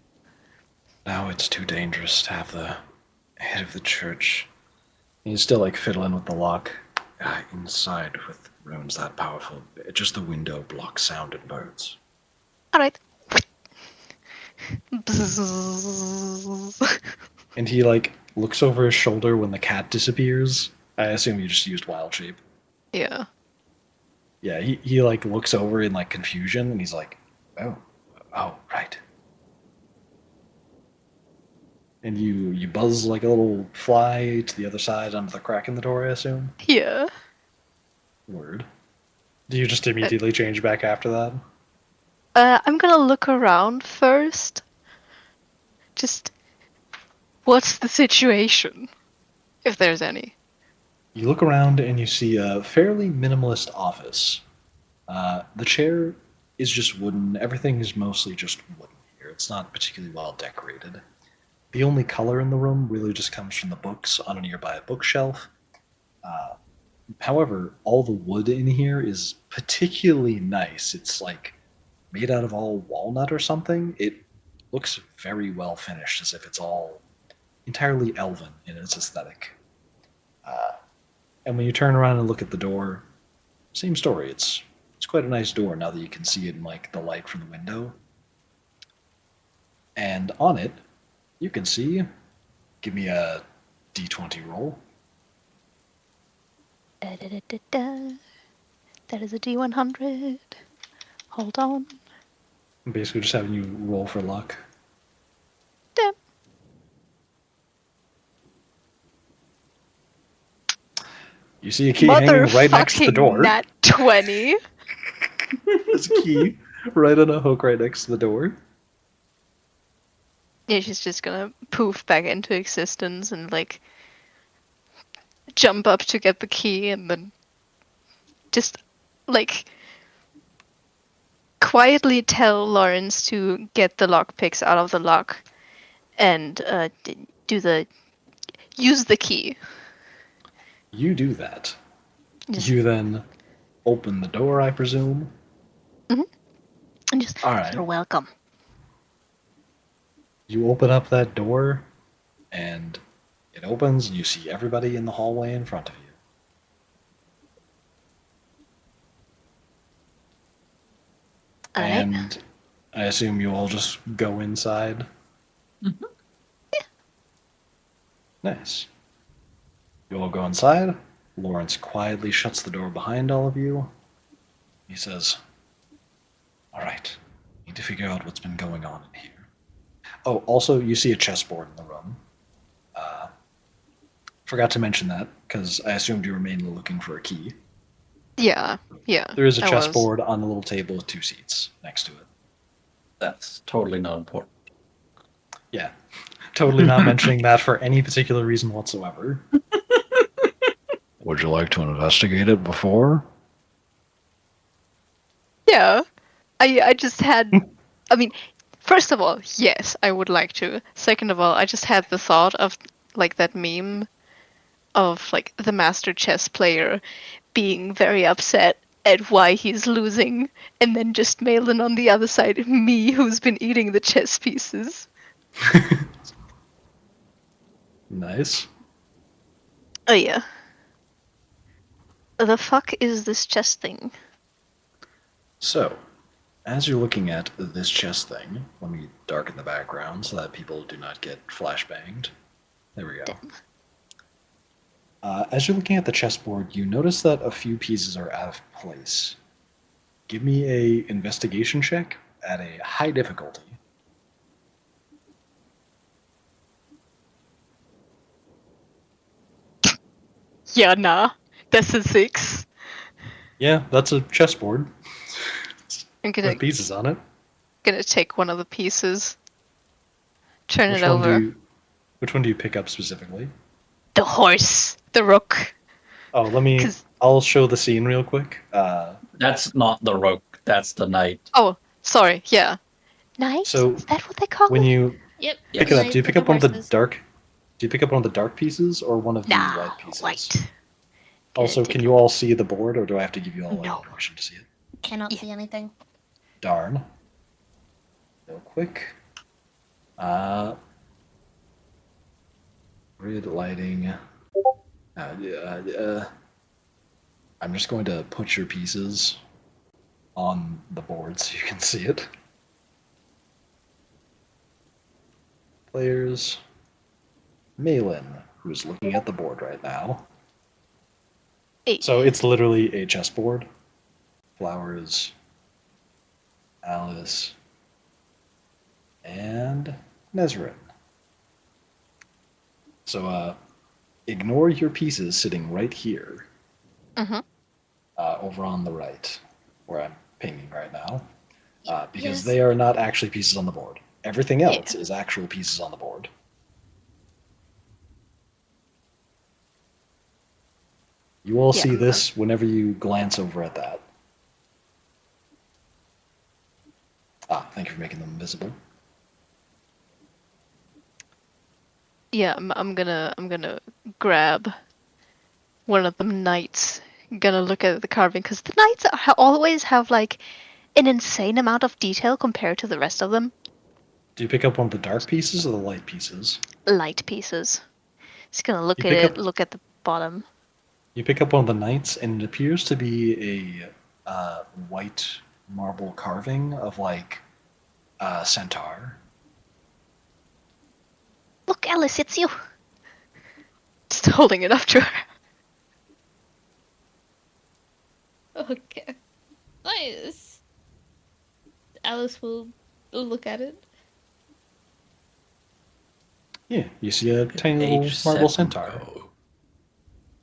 Now it's too dangerous to have the head of the church. He's still like fiddling with the lock inside with runes that powerful. Just the window blocks sound and birds. All right. And he like looks over his shoulder when the cat disappears. I assume you just used wild shape. Yeah. Yeah, he like looks over in like confusion and he's like, oh, right. And you buzz like a little fly to the other side onto the crack in the door, I assume? Yeah. Word. Do you just immediately change back after that? I'm gonna look around first. Just what's the situation, if there's any. You look around and you see a fairly minimalist office. The chair is just wooden. Everything is mostly just wooden here. It's not particularly well decorated. The only color in the room really just comes from the books on a nearby bookshelf. Uh, However, all the wood in here is particularly nice. It's like made out of all walnut or something. It looks very well finished, as if it's all entirely elven in its aesthetic. Uh, and when you turn around and look at the door, same story. It's quite a nice door now that you can see it in like the light from the window. And on it, you can see. Give me a d20 roll. Da-da-da-da-da. That is a D100. Hold on. I'm basically just having you roll for luck. Damn. You see a key hanging right next to the Motherfucking door. nat 20. There's a key right on a hook right next to the door. Yeah, she's just gonna poof back into existence and like jump up to get the key and then just like quietly tell Lawrence to get the lockpicks out of the lock and use the key. You do that. Just, You then open the door, I presume. and just All right. you're welcome. You open up that door, and it opens, and you see everybody in the hallway in front of you. All right. And I assume you all just go inside. Mhm. Nice. You all go inside. Lawrence quietly shuts the door behind all of you. He says, "All right, need to figure out what's been going on in here." Oh, also, you see a chessboard in the room. Uh, Forgot to mention that because I assumed you were mainly looking for a key. Yeah. There is a I was. chessboard on a little table with 2 seats next to it. That's totally not important. Yeah, totally not mentioning that for any particular reason whatsoever. Would you like to investigate it before? Yeah. I just had. I mean, first of all, yes, I would like to. Second of all, I just had the thought of like that meme of like the master chess player being very upset at why he's losing, and then just Malin on the other side, me who's been eating the chess pieces. Nice. Oh yeah. The fuck is this chess thing? So, as you're looking at this chess thing, let me darken the background so that people do not get flashbanged. There we go. Damn. As you're looking at the chessboard, you notice that a few pieces are out of place. Give me a investigation check at a high difficulty. Yeah, nah. That's a 6. Yeah, that's a chessboard I'm gonna with pieces on it. take one of the pieces, turn Which it one do over. you which one do you pick up specifically? The horse, the rook. Oh, Cause I'll show the scene real quick. That's not the rook. That's the knight. oh, sorry, yeah. Knight? So Is that what they call when it? you Yep. pick Yes. it up, do you Knights pick of up one of the horses. dark? Do you pick up one of the dark pieces or one of the Nah, light pieces? white. Also, can you all see the board, or do I have to give you all No. permission to see it? Cannot Yeah. see anything. Darn. Real quick. Grid lighting. I'm just going to put your pieces on the board so you can see it. Players. Malin, who's looking at the board right now. Hey. So it's literally a chessboard. Flowers, Alice, and Nezrin. So ignore your pieces sitting right here, Mm-hmm. over on the right, where I'm pinging right now, because Yes. they are not actually pieces on the board. Everything Yeah. else is actual pieces on the board. You all Yeah. see this whenever you glance over at that. Thank you for making them visible. Yeah, I'm gonna grab one of the knights. Gonna look at the carving because the knights always have like an insane amount of detail compared to the rest of them. Do you pick up one of the dark pieces or the light pieces? Light pieces. Just gonna look You at pick it. up Look at the bottom. you pick up one of the knights, and it appears to be a white marble carving of like a centaur. Look, Alice, it's you. Just holding it up to her. Okay. Nice. Alice will look at it. Yeah, you see a tiny little Age marble 7, centaur. though.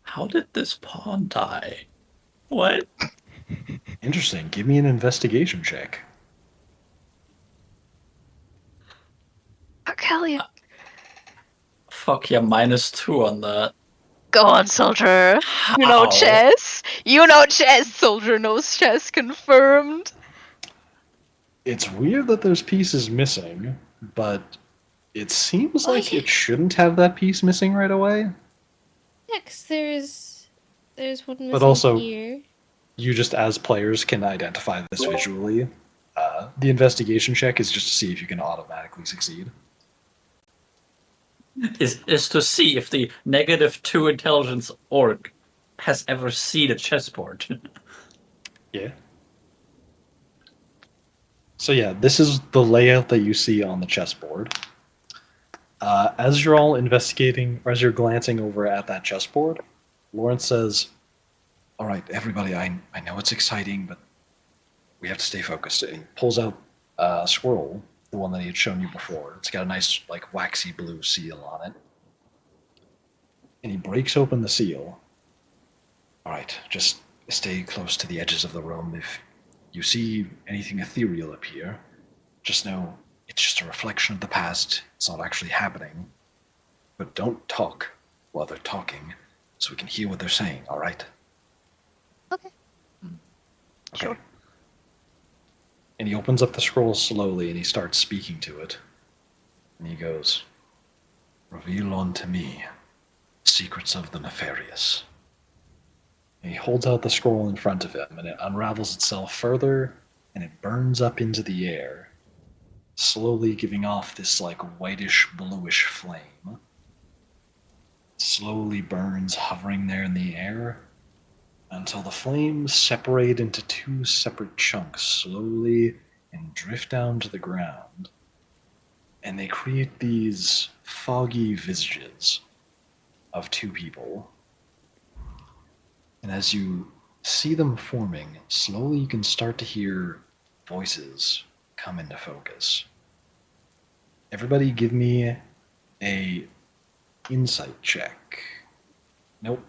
How did this pawn die? What? Interesting. Give me an investigation check. Arcalia. Fuck yeah, -2 on that. Go on, soldier. You know How? chess. You know chess. Soldier knows chess. Confirmed. It's weird that there's pieces missing, but it seems Oh like yeah. it shouldn't have that piece missing right away. Yeah, 'cause there's one But missing also, here. you just as players can identify this visually. The investigation check is just to see if you can automatically succeed. Is to see if the -2 intelligence orc has ever seen a chessboard. Yeah. So yeah, this is the layout that you see on the chessboard. As you're all investigating, or as you're glancing over at that chessboard, Lawrence says, "All right, everybody, I know it's exciting, but we have to stay focused." And he pulls out a scroll, the one that he had shown you before. It's got a nice, like, waxy blue seal on it. And he breaks open the seal. "All right, just stay close to the edges of the room. If you see anything ethereal appear, just know it's just a reflection of the past. It's not actually happening. But don't talk while they're talking so we can hear what they're saying, all right?" Okay. Okay. Sure. And he opens up the scroll slowly and he starts speaking to it. And he goes, "Reveal unto me secrets of the nefarious." And he holds out the scroll in front of him and it unravels itself further and it burns up into the air, slowly giving off this like whitish bluish flame. It slowly burns, hovering there in the air, until the flames separate into two separate chunks slowly and drift down to the ground. And they create these foggy visages of two people. And as you see them forming, slowly you can start to hear voices come into focus. Everybody give me a insight check. Nope.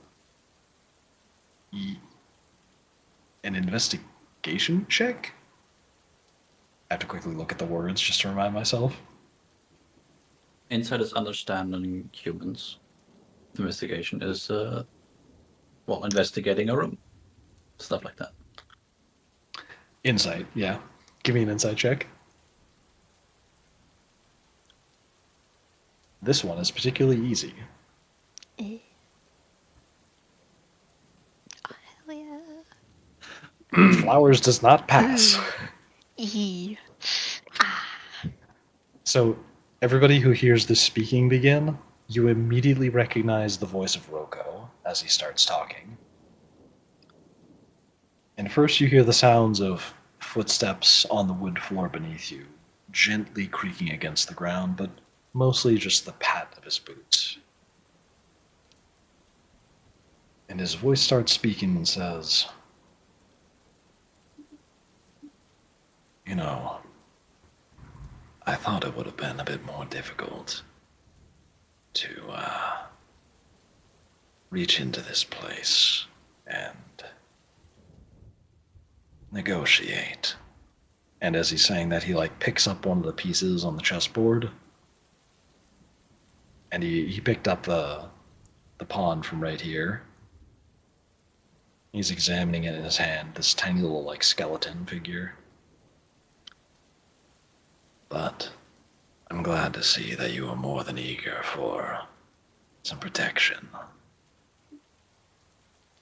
An investigation check? I have to quickly look at the words just to remind myself. Insight is understanding humans. Investigation is, investigating a room. Stuff like that. Insight, yeah. Give me an insight check. This one is particularly easy. Eh. Oh, hell yeah. Flowers does not pass. E. Ah. So, everybody who hears this speaking begin, you immediately recognize the voice of Roko as he starts talking. And first, you hear the sounds of footsteps on the wood floor beneath you, gently creaking against the ground, but mostly just the pat of his boots. And his voice starts speaking and says, "You know, I thought it would have been a bit more difficult to reach into this place and negotiate. And as he's saying that, he like picks up one of the pieces on the chessboard, and he picked up the pawn from right here. He's examining it in his hand, this tiny little like skeleton figure. But I'm glad to see that you are more than eager for some protection.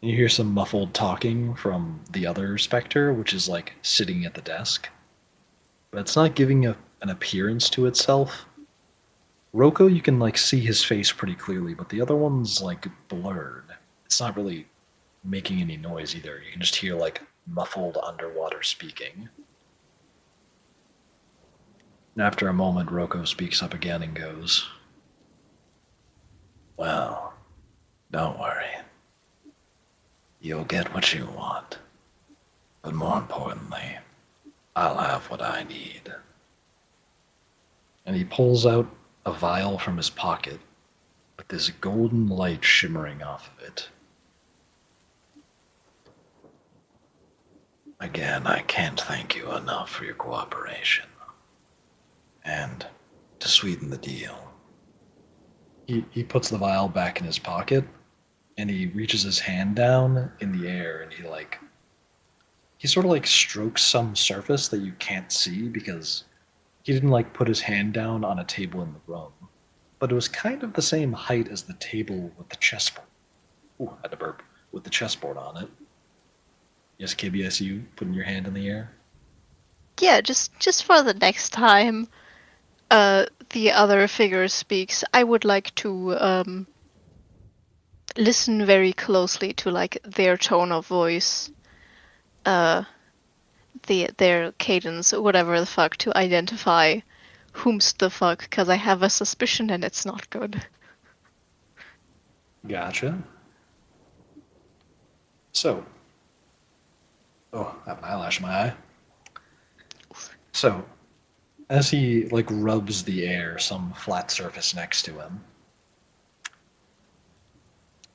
You hear some muffled talking from the other specter, which is like sitting at the desk. But it's not giving an appearance to itself. Roko, you can like see his face pretty clearly, but the other one's like blurred. It's not really making any noise either. You can just hear like muffled underwater speaking. And after a moment, Roko speaks up again and goes, "Well, don't worry. You'll get what you want. But more importantly, I'll have what I need." And he pulls out a vial from his pocket with this golden light shimmering off of it. Again, I can't thank you enough for your cooperation. And to sweeten the deal, he puts the vial back in his pocket and he reaches his hand down in the air and he sort of like strokes some surface that you can't see because he didn't like put his hand down on a table in the room. But it was kind of the same height as the table with the chessboard. Ooh, I had to burp. With the chessboard on it. Yes, Kibby, I see you putting your hand in the air. Yeah, just for the next time the other figure speaks, I would like to listen very closely to like their tone of voice, their cadence, whatever the fuck, to identify whom's the fuck, because I have a suspicion and it's not good. Gotcha. So, oh, I have an eyelash in my eye. So, as he like rubs the air, some flat surface next to him,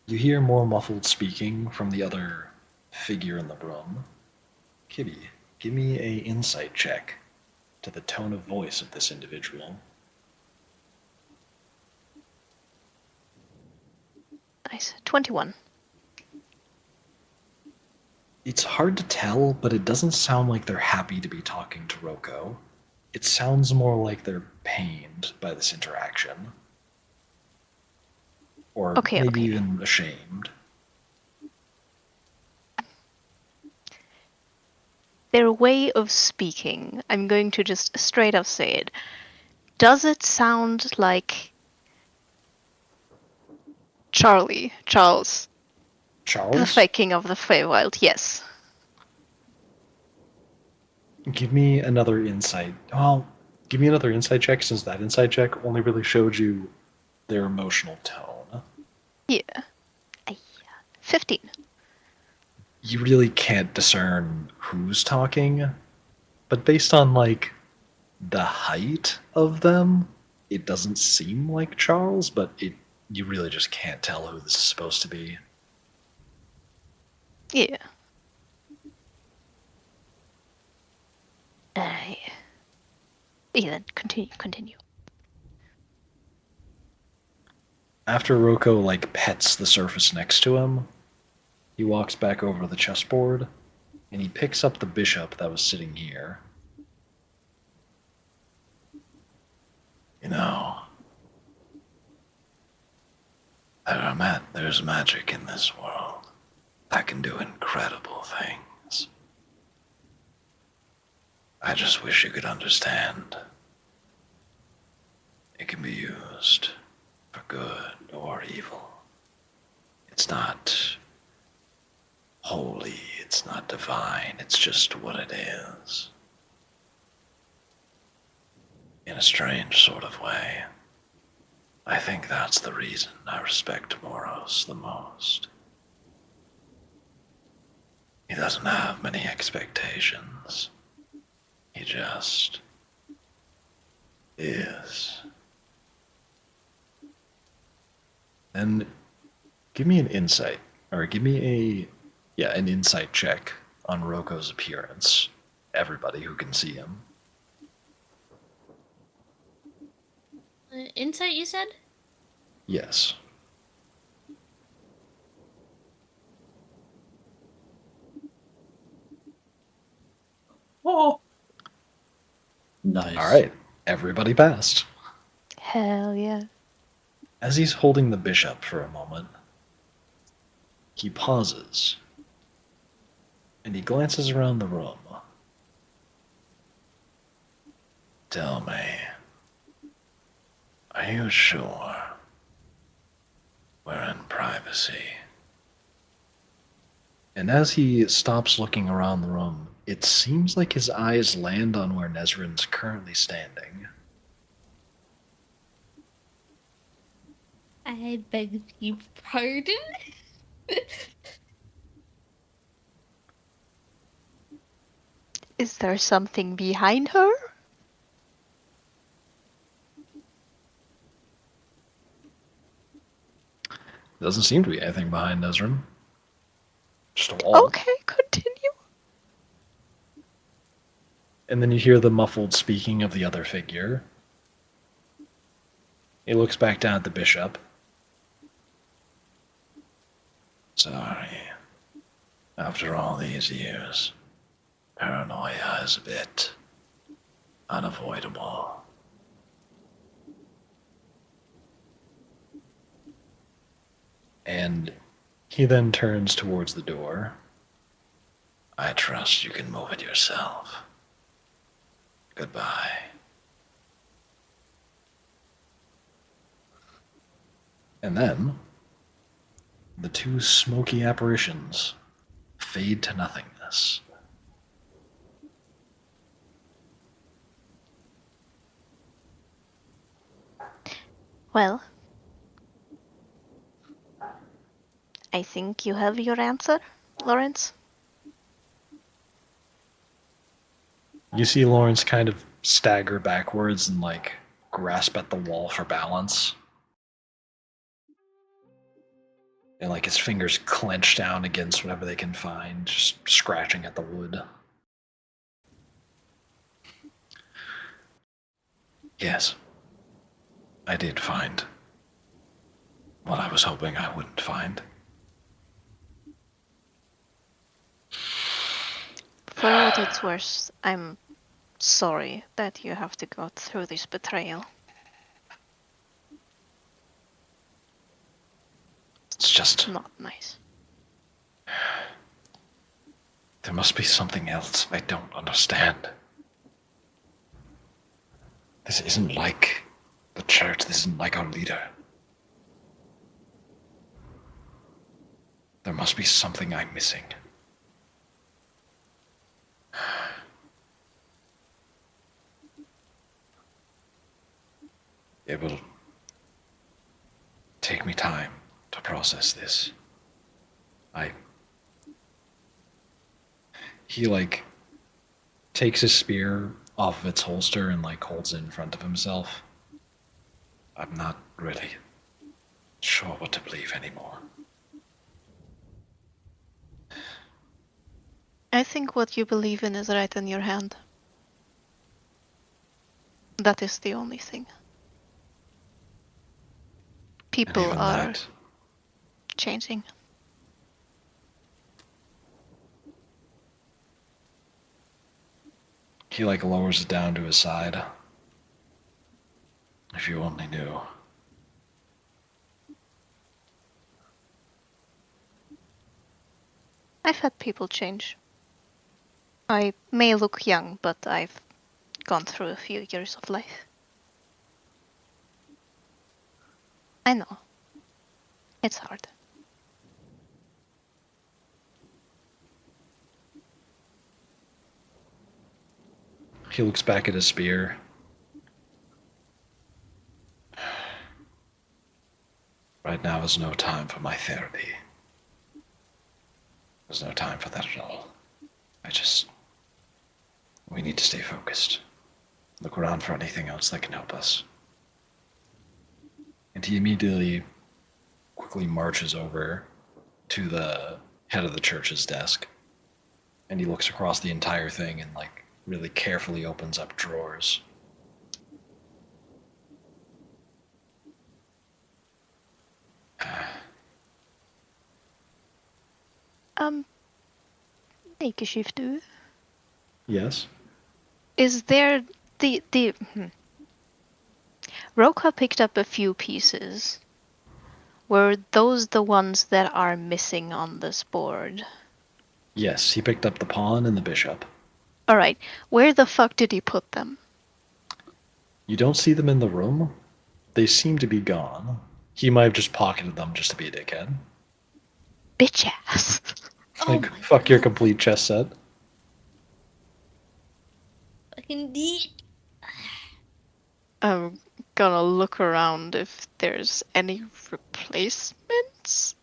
you hear more muffled speaking from the other figure in the room. Kibby, give me a insight check to the tone of voice of this individual. Nice. 21. It's hard to tell, but it doesn't sound like they're happy to be talking to Roko. It sounds more like they're pained by this interaction. Or Okay, maybe okay. even ashamed. Their way of speaking, I'm going to just straight up say it. Does it sound like Charles, the Charles, fake king of the Feywild? Yes. give me another insight. Well, give me another insight check since that insight check only really showed you their emotional tone. Yeah. 15. You really can't discern who's talking, but based on like the height of them, it doesn't seem like Charles, but you really just can't tell who this is supposed to be. Yeah. Yeah, then continue. After Roko like pets the surface next to him, he walks back over to the chessboard and he picks up the bishop that was sitting here. You know, there's magic in this world that can do incredible things. I just wish you could understand. It can be used for good or evil. It's not holy, it's not divine, it's just what it is. In a strange sort of way. I think that's the reason I respect Moros the most. He doesn't have many expectations. He just is. And Give me an insight, or give me an insight check on Roko's appearance. Everybody who can see him. Insight, you said? Yes. Oh, nice. All right, everybody passed. Hell yeah. As he's holding the bishop for a moment, he pauses and he glances around the room. Tell me, are you sure we're in privacy? And as he stops looking around the room, it seems like his eyes land on where Nezrin's currently standing. I beg your pardon? Is there something behind her? Doesn't seem to be anything behind Nezrin. Just a wall. Okay, continue. And then you hear the muffled speaking of the other figure. He looks back down at the bishop. Sorry. After all these years, paranoia is a bit unavoidable. And he then turns towards the door. I trust you can move it yourself. Goodbye. And then, the two smoky apparitions fade to nothingness. Well, I think you have your answer, Lawrence. You see Lawrence kind of stagger backwards and grasp at the wall for balance. And his fingers clench down against whatever they can find, just scratching at the wood. Yes, I did find what I was hoping I wouldn't find. For what it's worth, I'm sorry that you have to go through this betrayal. It's just, Not nice. there must be something else I don't understand. This isn't like the church, this isn't like our leader. There must be something I'm missing. It will take me time to process this. He takes his spear off of its holster and holds it in front of himself. I'm not really sure what to believe anymore. I think what you believe in is right in your hand. That is the only thing. And People even are that, changing. he lowers it down to his side. If you only knew. I've had people change. I may look young, but I've gone through a few years of life. I know. It's hard. He looks back at his spear. Right now is no time for my therapy. There's no time for that at all. We need to stay focused. Look around for anything else that can help us. And he immediately quickly marches over to the head of the church's desk, and he looks across the entire thing and like really carefully opens up drawers. Likeskiftu. Yes. Is there the Roka picked up a few pieces. Were those the ones that are missing on this board? Yes, he picked up the pawn and the bishop. Alright, where the fuck did he put them? You don't see them in the room. They seem to be gone. He might have just pocketed them just to be a dickhead. Bitch ass. Oh Like, my fuck your God. complete chess set. Fucking D. I'm gonna look around if there's any replacements?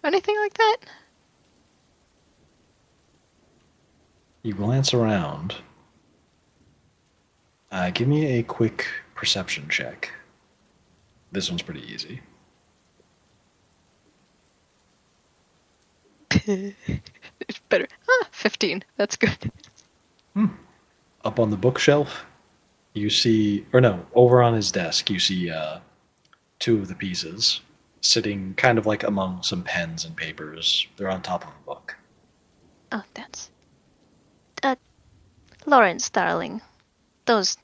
Anything like that? You glance around. Give me a quick perception check. This one's pretty easy. It's better. 15. That's good. Up on the bookshelf, you see, or no, over on his desk, you see two of the pieces sitting kind of like among some pens and papers. They're on top of a book. Oh, that's. Lawrence, darling. Those.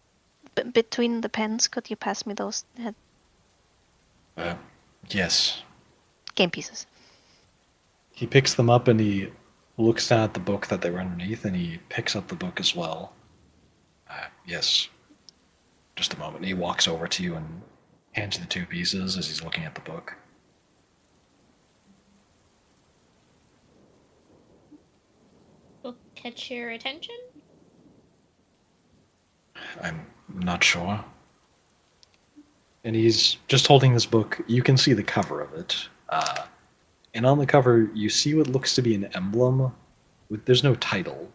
Between the pens, could you pass me those Uh, yes. game pieces? He picks them up and he looks down at the book that they were underneath and he picks up the book as well. Yes. Just a moment. He walks over to you and hands you the two pieces as he's looking at the book. Will catch your attention? I'm not sure. And he's just holding this book. You can see the cover of it. And on the cover, you see what looks to be an emblem. There's no title.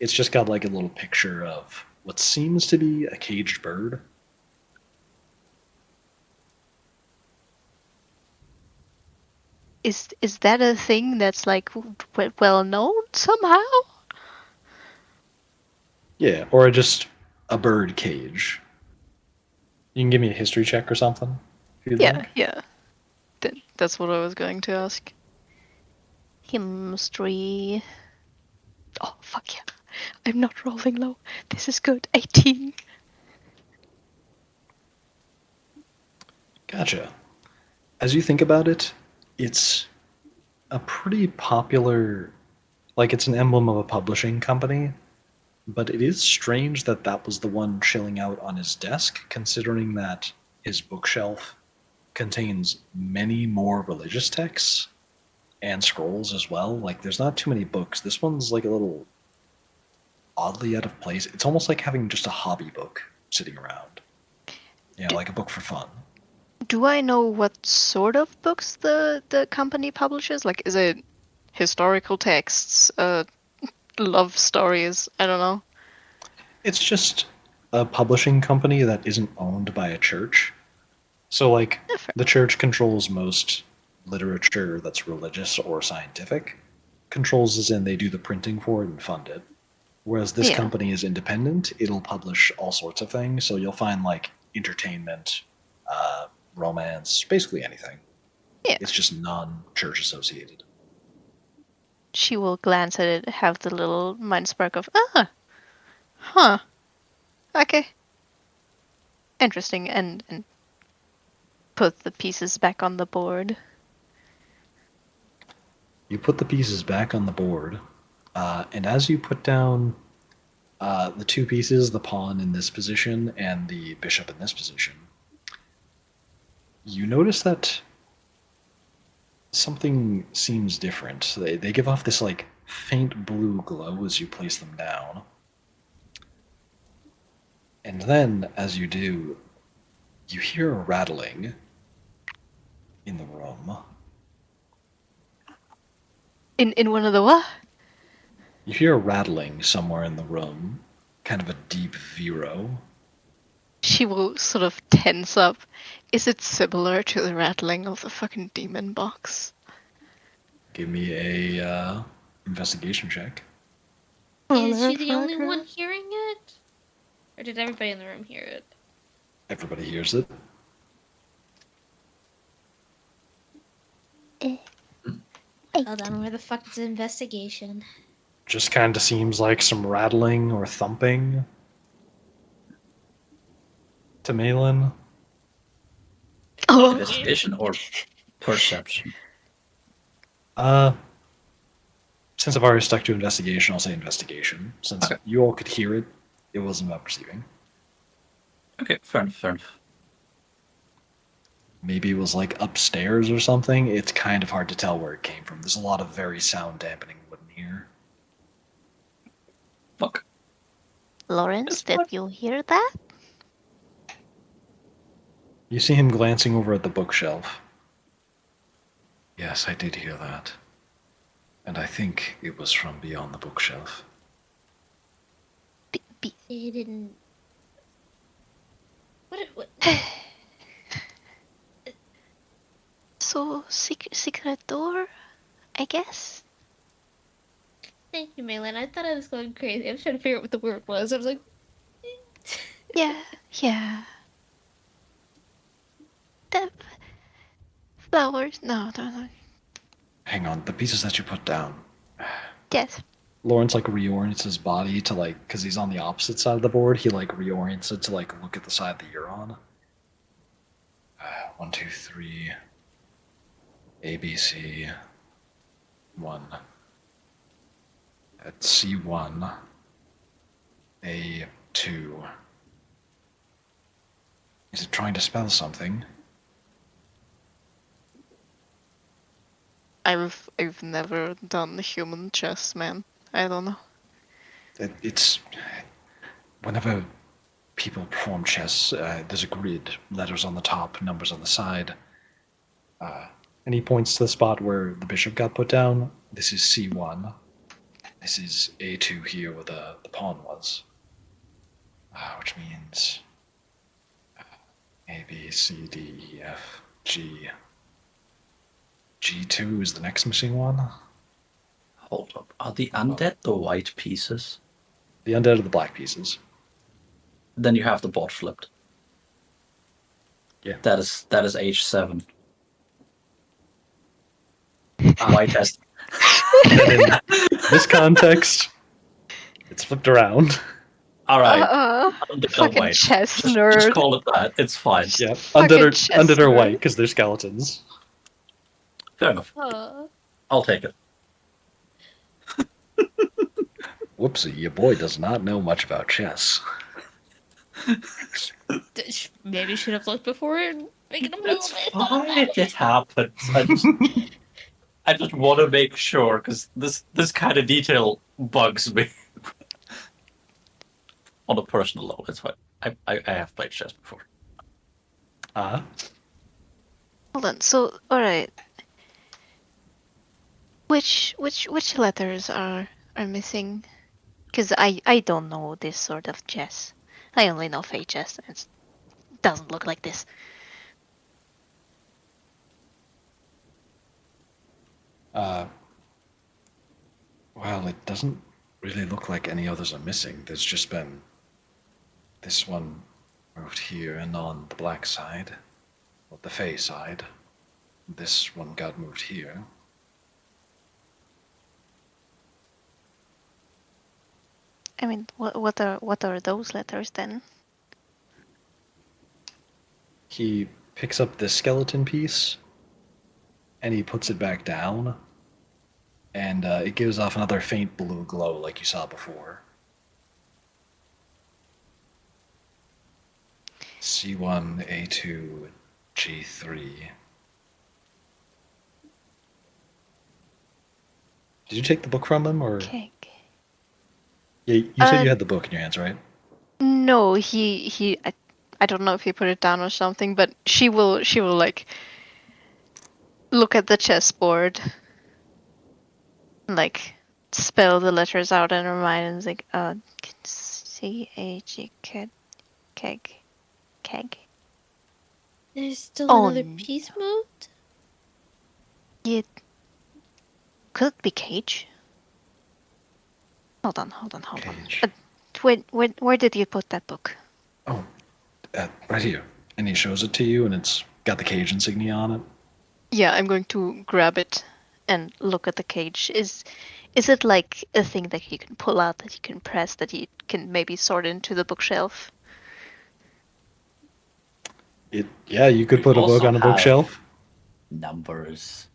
It's just got like a little picture of what seems to be a caged bird. Is that a thing that's like well known somehow? Yeah, or just a bird cage. You can give me a history check or something, if you'd Yeah, like. yeah. That's what I was going to ask. History. Oh, fuck yeah. I'm not rolling low. This is good. 18. Gotcha. As you think about it, it's a pretty popular, like it's an emblem of a publishing company, but it is strange that that was the one chilling out on his desk, considering that his bookshelf contains many more religious texts and scrolls as well. Like, there's not too many books. This one's like a little oddly out of place. It's almost like having just a hobby book sitting around. You know, Do, like a book for fun. do I know what sort of books the company publishes? Like, is it historical texts, love stories? I don't know. It's just a publishing company that isn't owned by a church. So, like, Fair. the church controls most literature that's religious or scientific. Controls as in they do the printing for it and fund it. Whereas this Yeah. company is independent, it'll publish all sorts of things. So you'll find like entertainment, romance, basically anything. Yeah. It's just non-church associated. She will glance at it, have the little mind spark of, okay, interesting, and put the pieces back on the board. You put the pieces back on the board, and as you put down the two pieces, the pawn in this position and the bishop in this position, you notice that something seems different. They give off this like faint blue glow as you place them down. And then, as you do, you hear a rattling in the room. In one of the what? You hear a rattling somewhere in the room, kind of a deep vero. She will sort of tense up. Is it similar to the rattling of the fucking demon box? Give me a investigation check. Is she the only Motherfucker. one hearing it? Or did everybody in the room hear it? Everybody hears it. Hold on, where the fuck is the investigation? Just kind of seems like some rattling or thumping to Malin. Oh, Investigation or perception? Uh, since I've already stuck to investigation, I'll say investigation. Since Okay. you all could hear it, it wasn't about perceiving. Okay, fair enough, fair enough. Maybe it was like upstairs or something. It's kind of hard to tell where it came from. There's a lot of very sound dampening wooden here. Fuck. Lawrence, It's did fine. you hear that? You see him glancing over at the bookshelf. Yes, I did hear that. And I think it was from beyond the bookshelf. They didn't. What? So, secret door, I guess? Thank you, Malin. I thought I was going crazy. I was trying to figure out what the word was. I was like, Yeah. The flowers? No. Hang on, the pieces that you put down. Yes. Lawrence like reorients his body to like, because he's on the opposite side of the board. He like reorients it to like look at the side that you're on. 1, 2, 3. A B C. 1. At C1. A2. Is it trying to spell something? I've never done human chess, man. I don't know. It's whenever people perform chess, there's a grid, letters on the top, numbers on the side. And he points to the spot where the bishop got put down. This is C1. This is A2 here where the pawn was. Which means A, B, C, D, E, F, G. G2 is the next missing one. Hold up. Are the undead the white pieces? The undead are the black pieces. Then you have the board flipped. Yeah. That is H7. White has. And in this context, it's flipped around. All right. Undead are Fucking white. chess Just nerd. call it that. It's fine. Yeah, Fucking undead are chess white nerd. because they're skeletons. Fair enough. I'll take it. Whoopsie, your boy does not know much about chess. maybe should have looked before and making a move. It's fine. It happens. I just want to make sure because this kind of detail bugs me on a personal level. It's fine. I have played chess before. Hold on. So, all right. Which letters are missing? Because I don't know this sort of chess. I only know Fey chess. And it doesn't look like this. Well, it doesn't really look like any others are missing. There's just been this one moved here and on the black side, or the Fey side. This one got moved here. I mean, what are those letters then? He picks up this skeleton piece and he puts it back down, and it gives off another faint blue glow like you saw before. C1, A2, G3. Did you take the book from him, or? Okay. Yeah, you said you had the book in your hands, right? No, he. I don't know if he put it down or something, but she will like look at the chessboard, like spell the letters out in her mind, and it's like C H E K keg. keg. There's still Oh, another no. piece moved? It could be Cage. Hold on. Cage. Where did you put that book? Oh, right here. And he shows it to you, and it's got the cage insignia on it. Yeah, I'm going to grab it and look at the cage. Is it like a thing that you can pull out, that you can press, that you can maybe sort into the bookshelf? Yeah, you could We put a book also on a have bookshelf. numbers.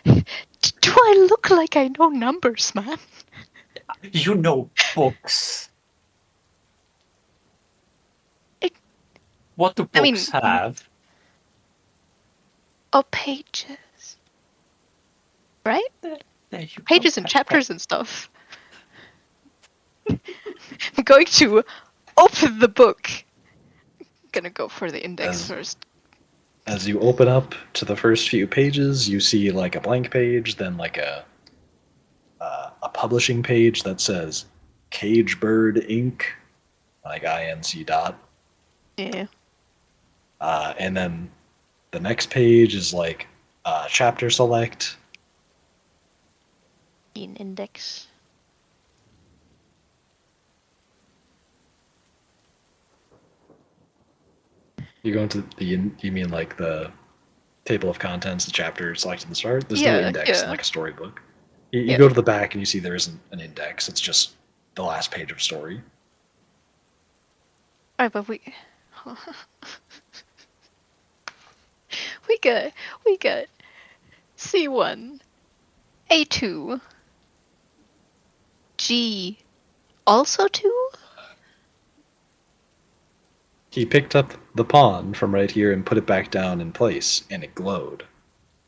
Do I look like I know numbers, man? You know books. It, What do I mean, books have? oh, pages, right? There you go. Pages and chapters and stuff. I'm going to open the book. I'm gonna go for the index As first. as you open up to the first few pages, you see like a blank page, then like a publishing page that says Cage Bird Inc. like INC dot, Yeah, and then the next page is like chapter select. in index. You go into you mean like the table of contents, the chapter select at the start. There's no Yeah, index yeah. like a storybook. You Yeah. go to the back and you see there isn't an index. It's just the last page of story. Alright, but we got C1, A2, G, also 2? He picked up the pawn from right here and put it back down in place, and it glowed.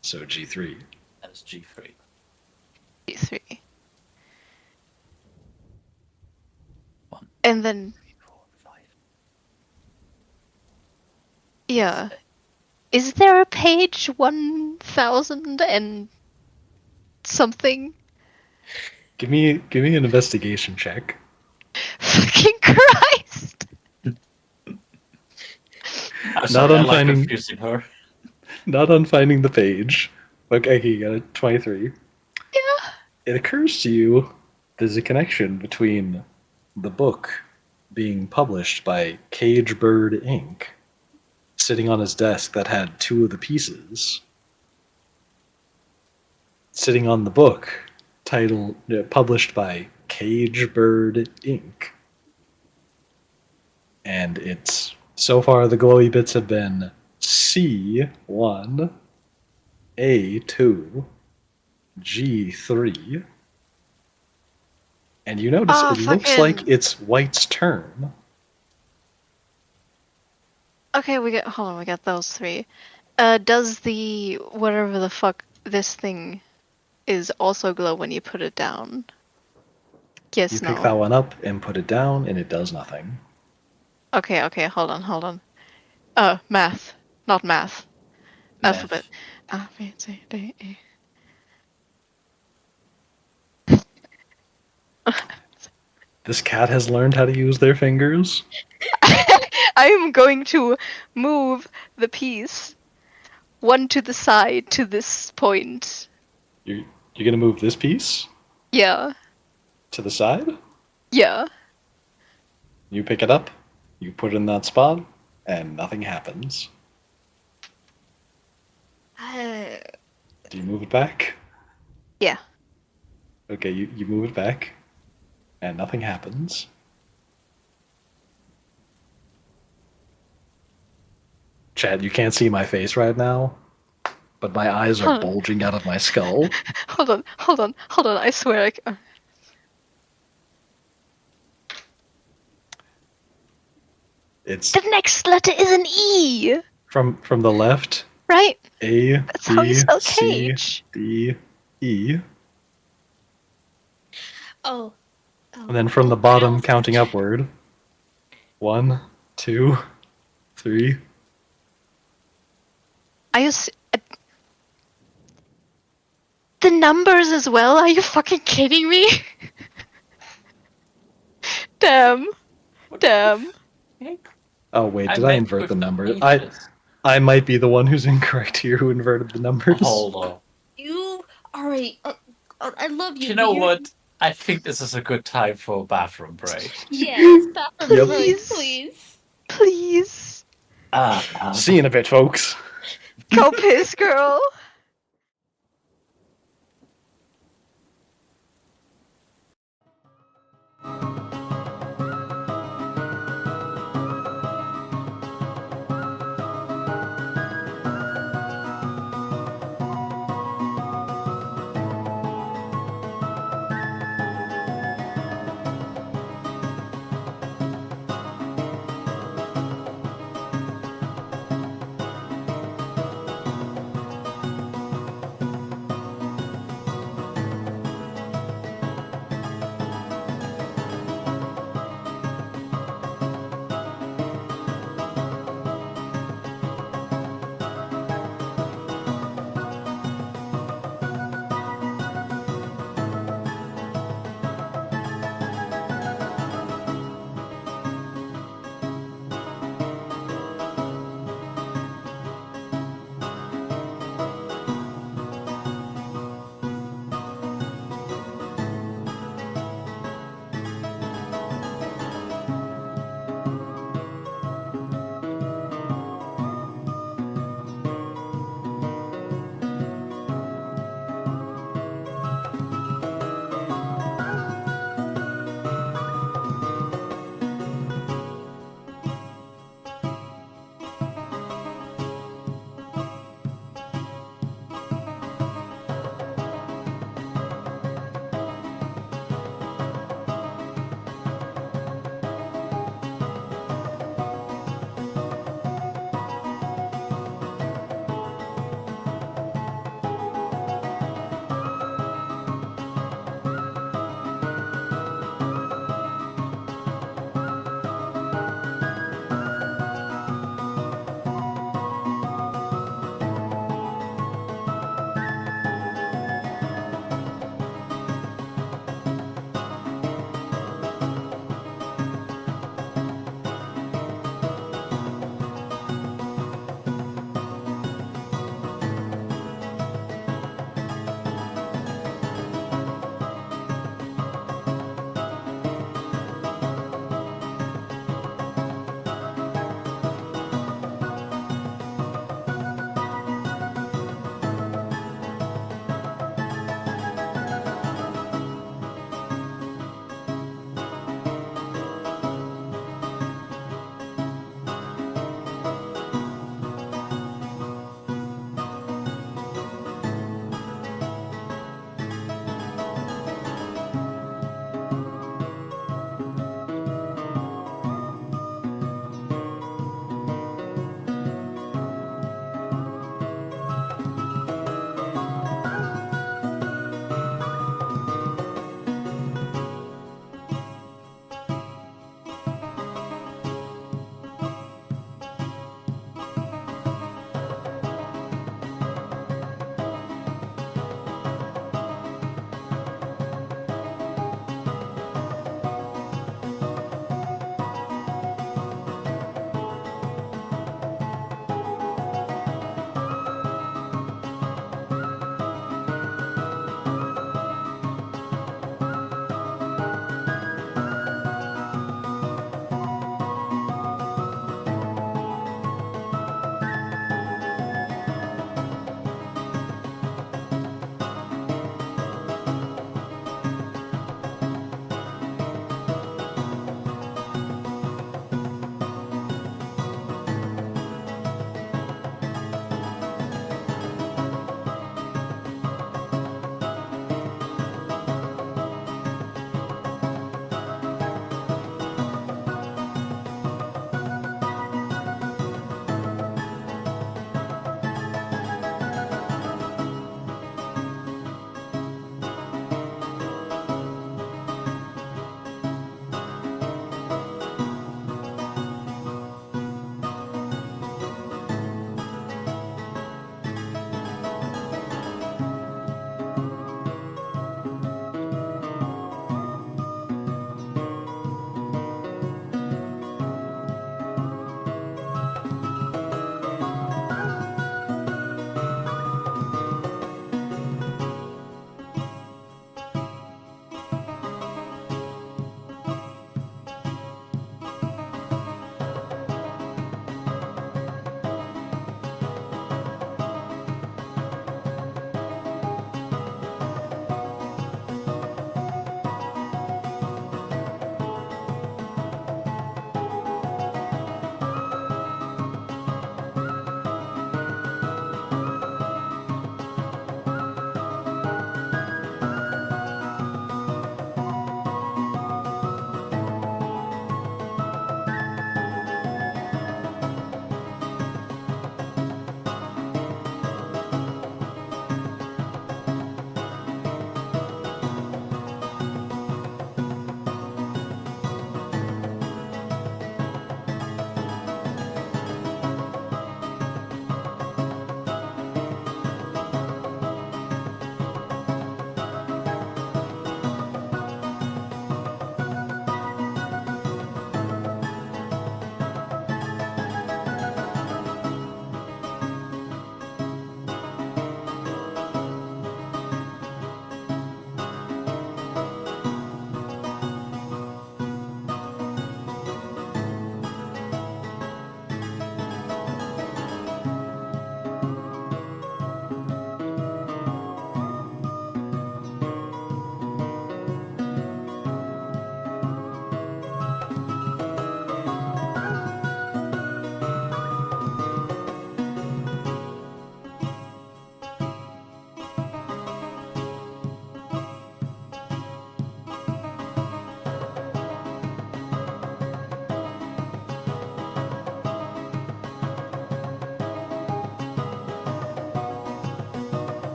So G3. That's G3. G3. One, And then, 3, 4, 5. yeah. Is there a page 1000 and something? Give me an investigation check. Fucking Christ! I'm Not sorry, I on like finding confusing her. not on finding the page. Okay, you got a 23. Yeah. It occurs to you there's a connection between the book being published by Cage Bird Inc. sitting on his desk that had two of the pieces sitting on the book titled published by Cage Bird Inc. And it's so far the glowy bits have been C1, A2, G3, and you notice Oh, it looks like fucking. it's White's turn. Okay, hold on, we got those 3. Does the whatever the fuck this thing is also glow when you put it down? You Yes, pick no. that one up and put it down, and it does nothing. Okay, hold on. Math. Not math. Alphabet. Math. A, B, C, D, E. This cat has learned how to use their fingers. I am going to move the piece one to the side to this point. You're gonna move this piece Yeah. to the side. Yeah. You pick it up, you put it in that spot, and nothing happens. Do you move it back? Yeah. Okay, you move it back, and nothing happens. Chad, you can't see my face right now, but my eyes are Huh. bulging out of my skull. Hold on. I swear It's the next letter is an E, from the left. right? A, That's how you B, spell C, cage. D, E. Oh. And then from the bottom, counting up. upward. 1, 2, 3. I just the numbers as well? Are you fucking kidding me? Damn. Damn. Oh wait, I did I meant invert the with numbers? pages. I might be the one who's incorrect here who inverted the numbers. Hold on. You are a. I love Do you. you but know you're- what? I think this is a good time for a bathroom break. Yes, bathroom Yep. break, Please. please. Please. See you in a bit, folks. Go piss, girl.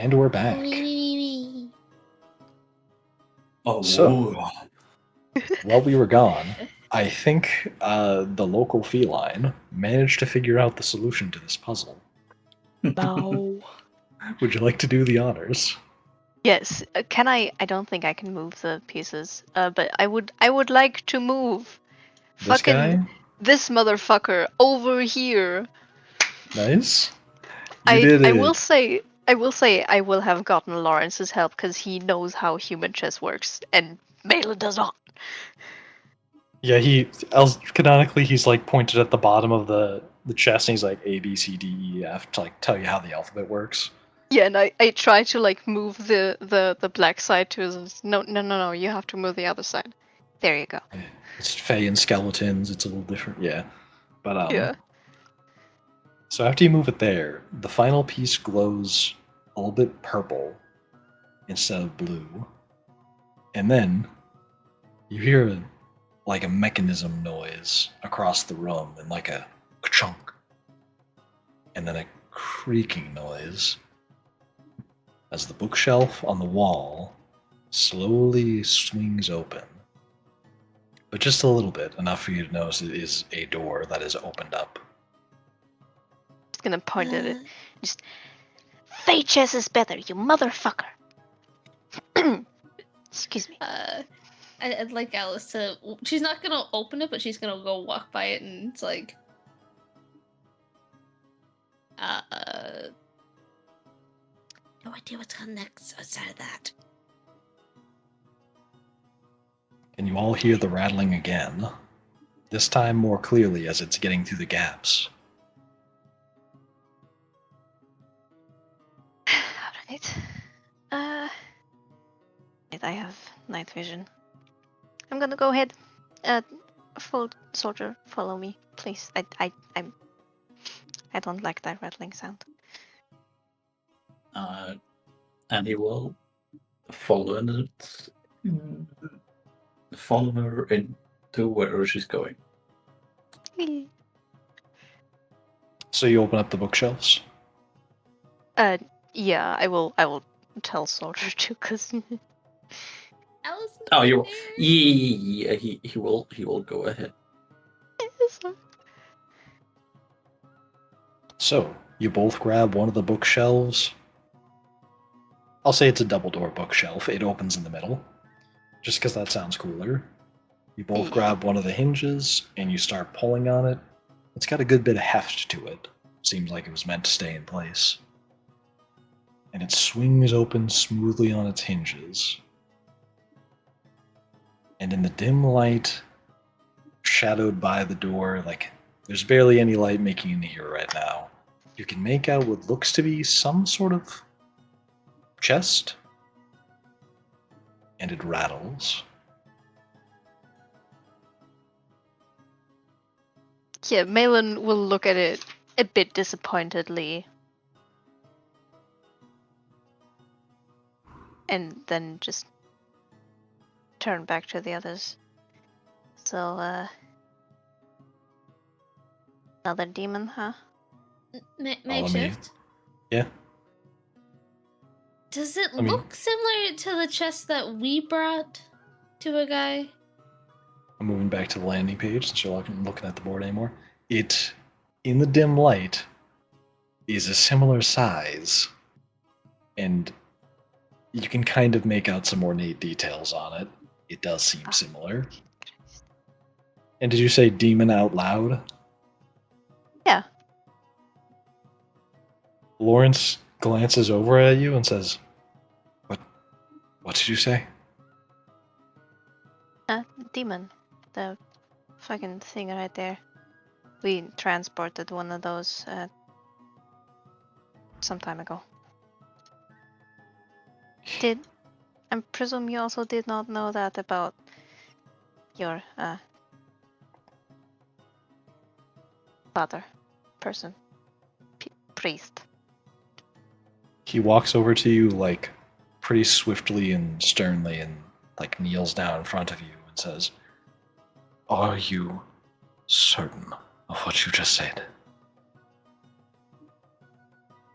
And we're back. Oh, So- While we were gone, I think the local feline managed to figure out the solution to this puzzle. No. Would you like to do the honors? Yes. Can I? I don't think I can move the pieces. But I would. I would like to move. This Fucking guy? this motherfucker over here. Nice. You did I it. will say. I will say I will have gotten Lawrence's help because he knows how human chess works, and Malin does not. Yeah, canonically he's like pointed at the bottom of the chest and he's like A B C D E F to like tell you how the alphabet works. Yeah, and I try to like move the black side to his. No. You have to move the other side. There you go. It's Fey and skeletons, it's a little different, yeah. But Yeah. so after you move it there, the final piece glows a little bit purple instead of blue. And then you hear like a mechanism noise across the room and like a chunk. And then a creaking noise as the bookshelf on the wall slowly swings open. But just a little bit, enough for you to notice it is a door that is opened up. Just gonna point at it. Just Fey chess is better, you motherfucker. Excuse me. I'd like Alice to. She's not gonna open it, but she's gonna go walk by it, and it's like, no idea what's on next outside of that. And you all hear the rattling again, this time more clearly as it's getting through the gaps. Alright. I have night vision. I'm gonna go ahead. Full soldier, follow me, please. I don't like that rattling sound. And he will follow follow her into wherever she's going. So you open up the bookshelves. Yeah, I will tell soldier to, cause Alice. Is Oh, you there? yeah, he will go ahead. So you both grab one of the bookshelves. I'll say it's a double door bookshelf. It opens in the middle, just because that sounds cooler. You both Yeah. grab one of the hinges and you start pulling on it. It's got a good bit of heft to it. Seems like it was meant to stay in place. And it swings open smoothly on its hinges. And in the dim light, shadowed by the door, like there's barely any light making in here right now, you can make out what looks to be some sort of chest. And it rattles. Yeah, Malin will look at it a bit disappointedly. And then just turn back to the others. So, another demon, huh? Makeshift. Yeah. Does it I mean- look similar to the chest that we brought to a guy? I'm moving back to the landing page since you're looking at the board anymore. It, in the dim light, is a similar size. And you can kind of make out some ornate details on it. It does seem similar. And did you say demon out loud? Yeah. Lawrence glances over at you and says, What did you say? Demon. The fucking thing right there. We transported one of those some time ago. I presume you also did not know that about your father, person, priest. He walks over to you, like, pretty swiftly and sternly, and, like, kneels down in front of you and says, Are you certain of what you just said?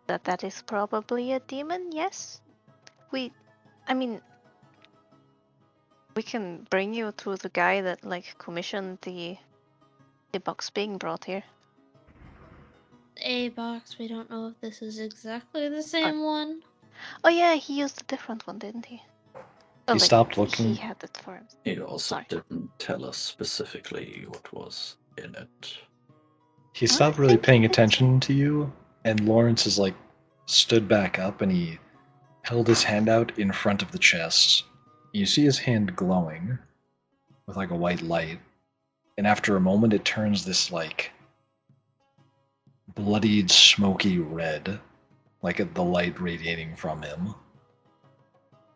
that is probably a demon, yes? I mean, we can bring you to the guy that, like, commissioned the box being brought here. A box, we don't know if this is exactly the same one. Oh yeah, he used a different one, didn't he? Oh, He like, stopped He looking. had it for him. He also Sorry. didn't tell us specifically what was in it. He I stopped really think he paying did attention to you, and Lawrence is like stood back up and he held his hand out in front of the chest. You see his hand glowing with like a white light, and after a moment it turns this like bloodied, smoky red, like the light radiating from him.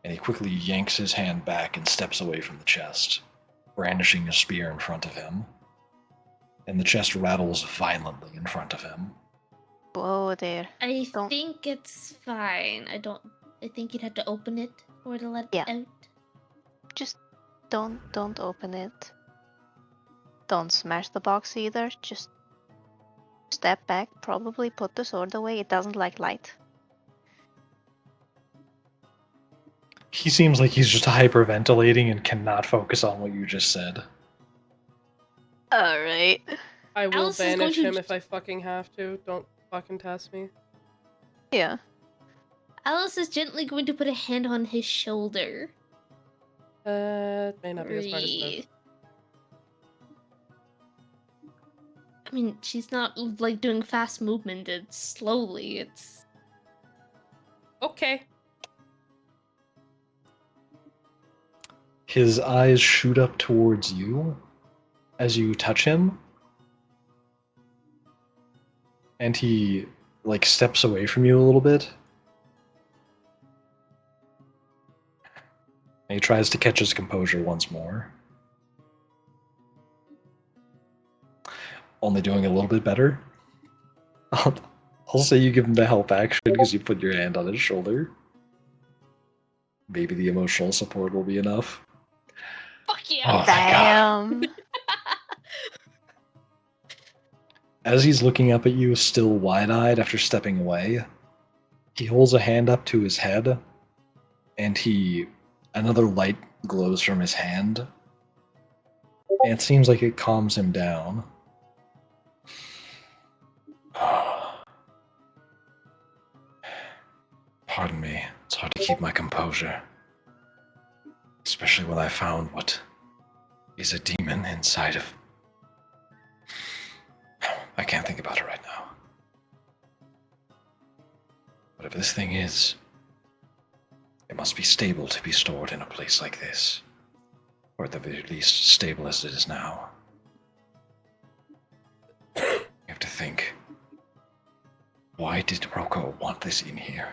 And he quickly yanks his hand back and steps away from the chest, brandishing a spear in front of him. And the chest rattles violently in front of him. Whoa there. I Don't- think it's fine. I think you'd have to open it or to let Yeah. it out. Just don't open it. Don't smash the box either. Just step back, probably put the sword away. It doesn't like light. He seems like he's just hyperventilating and cannot focus on what you just said. Alright. I will Alice is going banish to him if I fucking have to. Don't fucking test me. Yeah. Alice is gently going to put a hand on his shoulder. That may not be as smart as Breathe. this. I mean, she's not like doing fast movement. It's slowly. It's Okay. His eyes shoot up towards you as you touch him, and he like steps away from you a little bit. And he tries to catch his composure once more. Only doing a little bit better. I'll say you give him the help action because you put your hand on his shoulder. Maybe the emotional support will be enough. fuck yeah. Oh my god. Damn. As he's looking up at you, still wide-eyed after stepping away, he holds a hand up to his head, and another light glows from his hand, and it seems like it calms him down. Pardon me, it's hard to keep my composure. Especially when I found what is a demon inside of... I can't think about it right now. Whatever this thing is, it must be stable to be stored in a place like this. Or at the very least, stable as it is now. You have to think. Why did Rocco want this in here?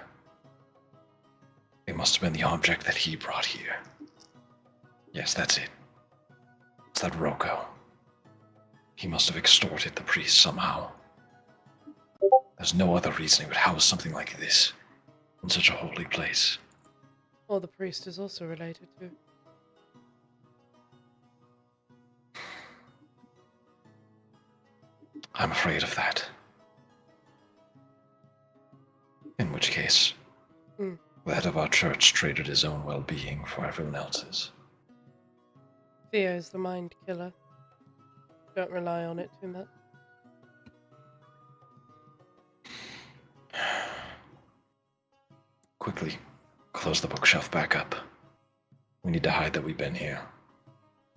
It must have been the object that he brought here. Yes, that's it. It's that Rocco. He must have extorted the priest somehow. There's no other reason he would house something like this in such a holy place. Well, the priest is also related to. I'm afraid of that. In which case, the head of our church traded his own well-being for everyone else's. Fear is the mind killer. Don't rely on it too much. Quickly, close the bookshelf back up. We need to hide that we've been here.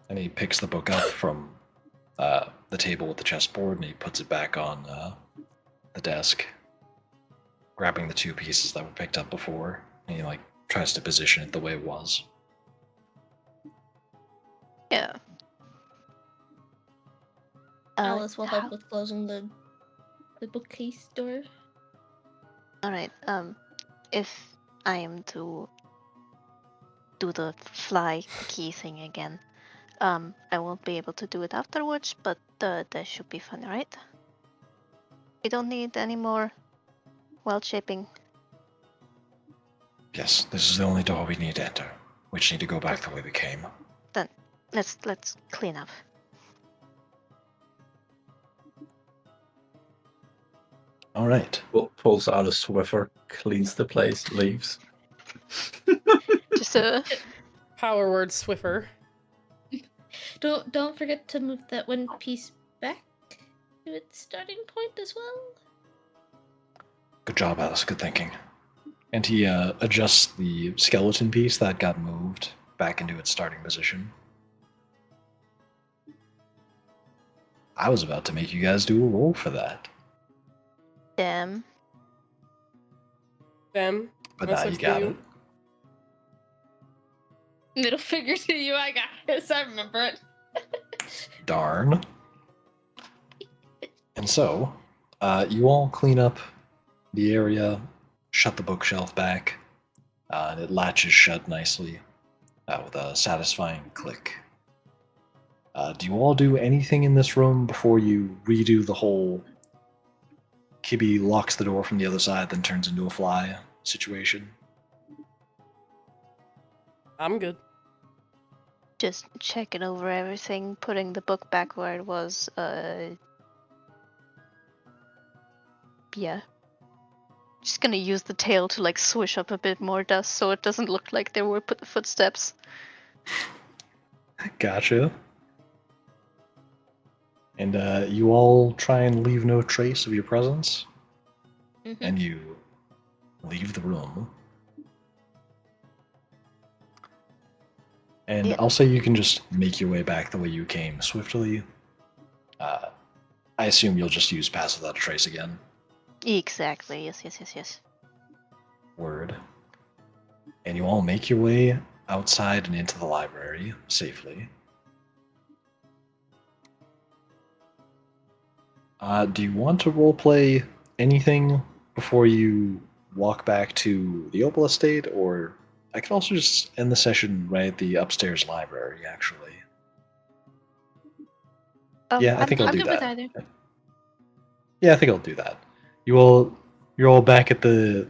And he picks the book up from the table with the chessboard and he puts it back on the desk, grabbing the two pieces that were picked up before. And he like tries to position it the way it was. Yeah. Alice will help how- with closing the bookcase door. Alright, if I am to do the fly key thing again, I won't be able to do it afterwards, but that should be fun, right? We don't need any more world shaping. Yes, this is the only door we need to enter. We just need to go back the way we came. Then let's clean up. All right. Pulls out a Swiffer, cleans the place, leaves. Just a Power word Swiffer. Don't forget to move that one piece back to its starting point as well. Good job, Alice. Good thinking. And he adjusts the skeleton piece that got moved back into its starting position. I was about to make you guys do a roll for that, damn. Them. but That now you sucks to got you. it. Middle finger to you, I got this. I remember it. Darn. And so, you all clean up the area, shut the bookshelf back, and it latches shut nicely with a satisfying click. Do you all do anything in this room before you redo the whole Kibby locks the door from the other side, then turns into a fly situation? I'm good. Just checking over everything, putting the book back where it was. Yeah. Just gonna use the tail to like swish up a bit more dust so it doesn't look like there were footsteps. Gotcha. And you all try and leave no trace of your presence, Mm-hmm. and you leave the room. And Yeah. I'll say you can just make your way back the way you came swiftly. I assume you'll just use Pass Without a Trace again. Exactly. Yes. Word. And you all make your way outside and into the library safely. Do you want to roleplay anything before you walk back to the Opal Estate, or I could also just end the session right at the upstairs library, actually. Yeah, I think I'll I'm do good with that. either. Yeah, I think I'll do that. You're all back at the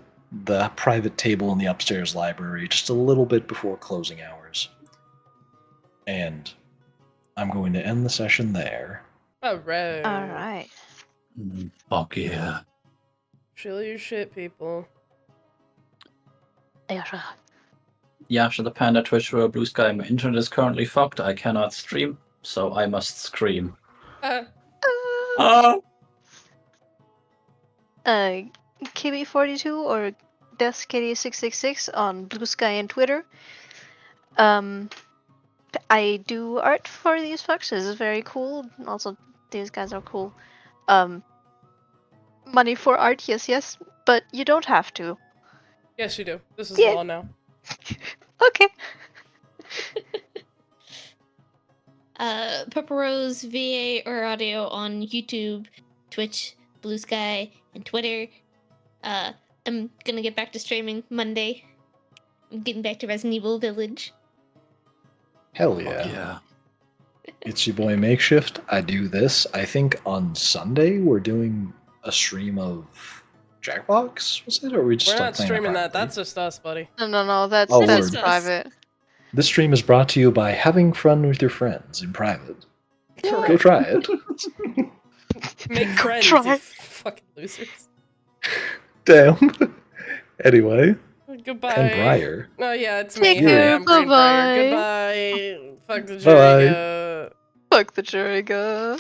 private table in the upstairs library just a little bit before closing hours. And I'm going to end the session there. Alright. Alright. Fuck yeah. Chill your shit, people. Yasha the Panda, Twitch, Row, Blue Sky. My internet is currently fucked. I cannot stream, so I must scream. Oh! KB42 or DeathKitty666 on Blue Sky and Twitter. I do art for these fucks. This is very cool. Also, these guys are cool. Money for art, yes, but you don't have to. Yes, you do. This is Yeah. law now. Okay. Purple Rose VA or audio on YouTube, Twitch, Blue Sky, and Twitter. I'm gonna get back to streaming Monday. I'm getting back to Resident Evil Village. Hell Fuck yeah. yeah. It's your boy Makeshift. I do this. I think on Sunday we're doing a stream of Jackbox, was it? Or we just We're start not playing streaming that. privately? That's just us, buddy. No, that's Oh, that's word. private. This stream is brought to you by having fun with your friends in private. Go Correct. try it. Make Go friends, try. you fucking losers. Damn. Anyway, Goodbye. and Briar. Oh yeah, it's Take me. Hi, care, I'm Green Briar. bye-bye. Goodbye. Fuck the Bye-bye. jury. Fuck the jury, go.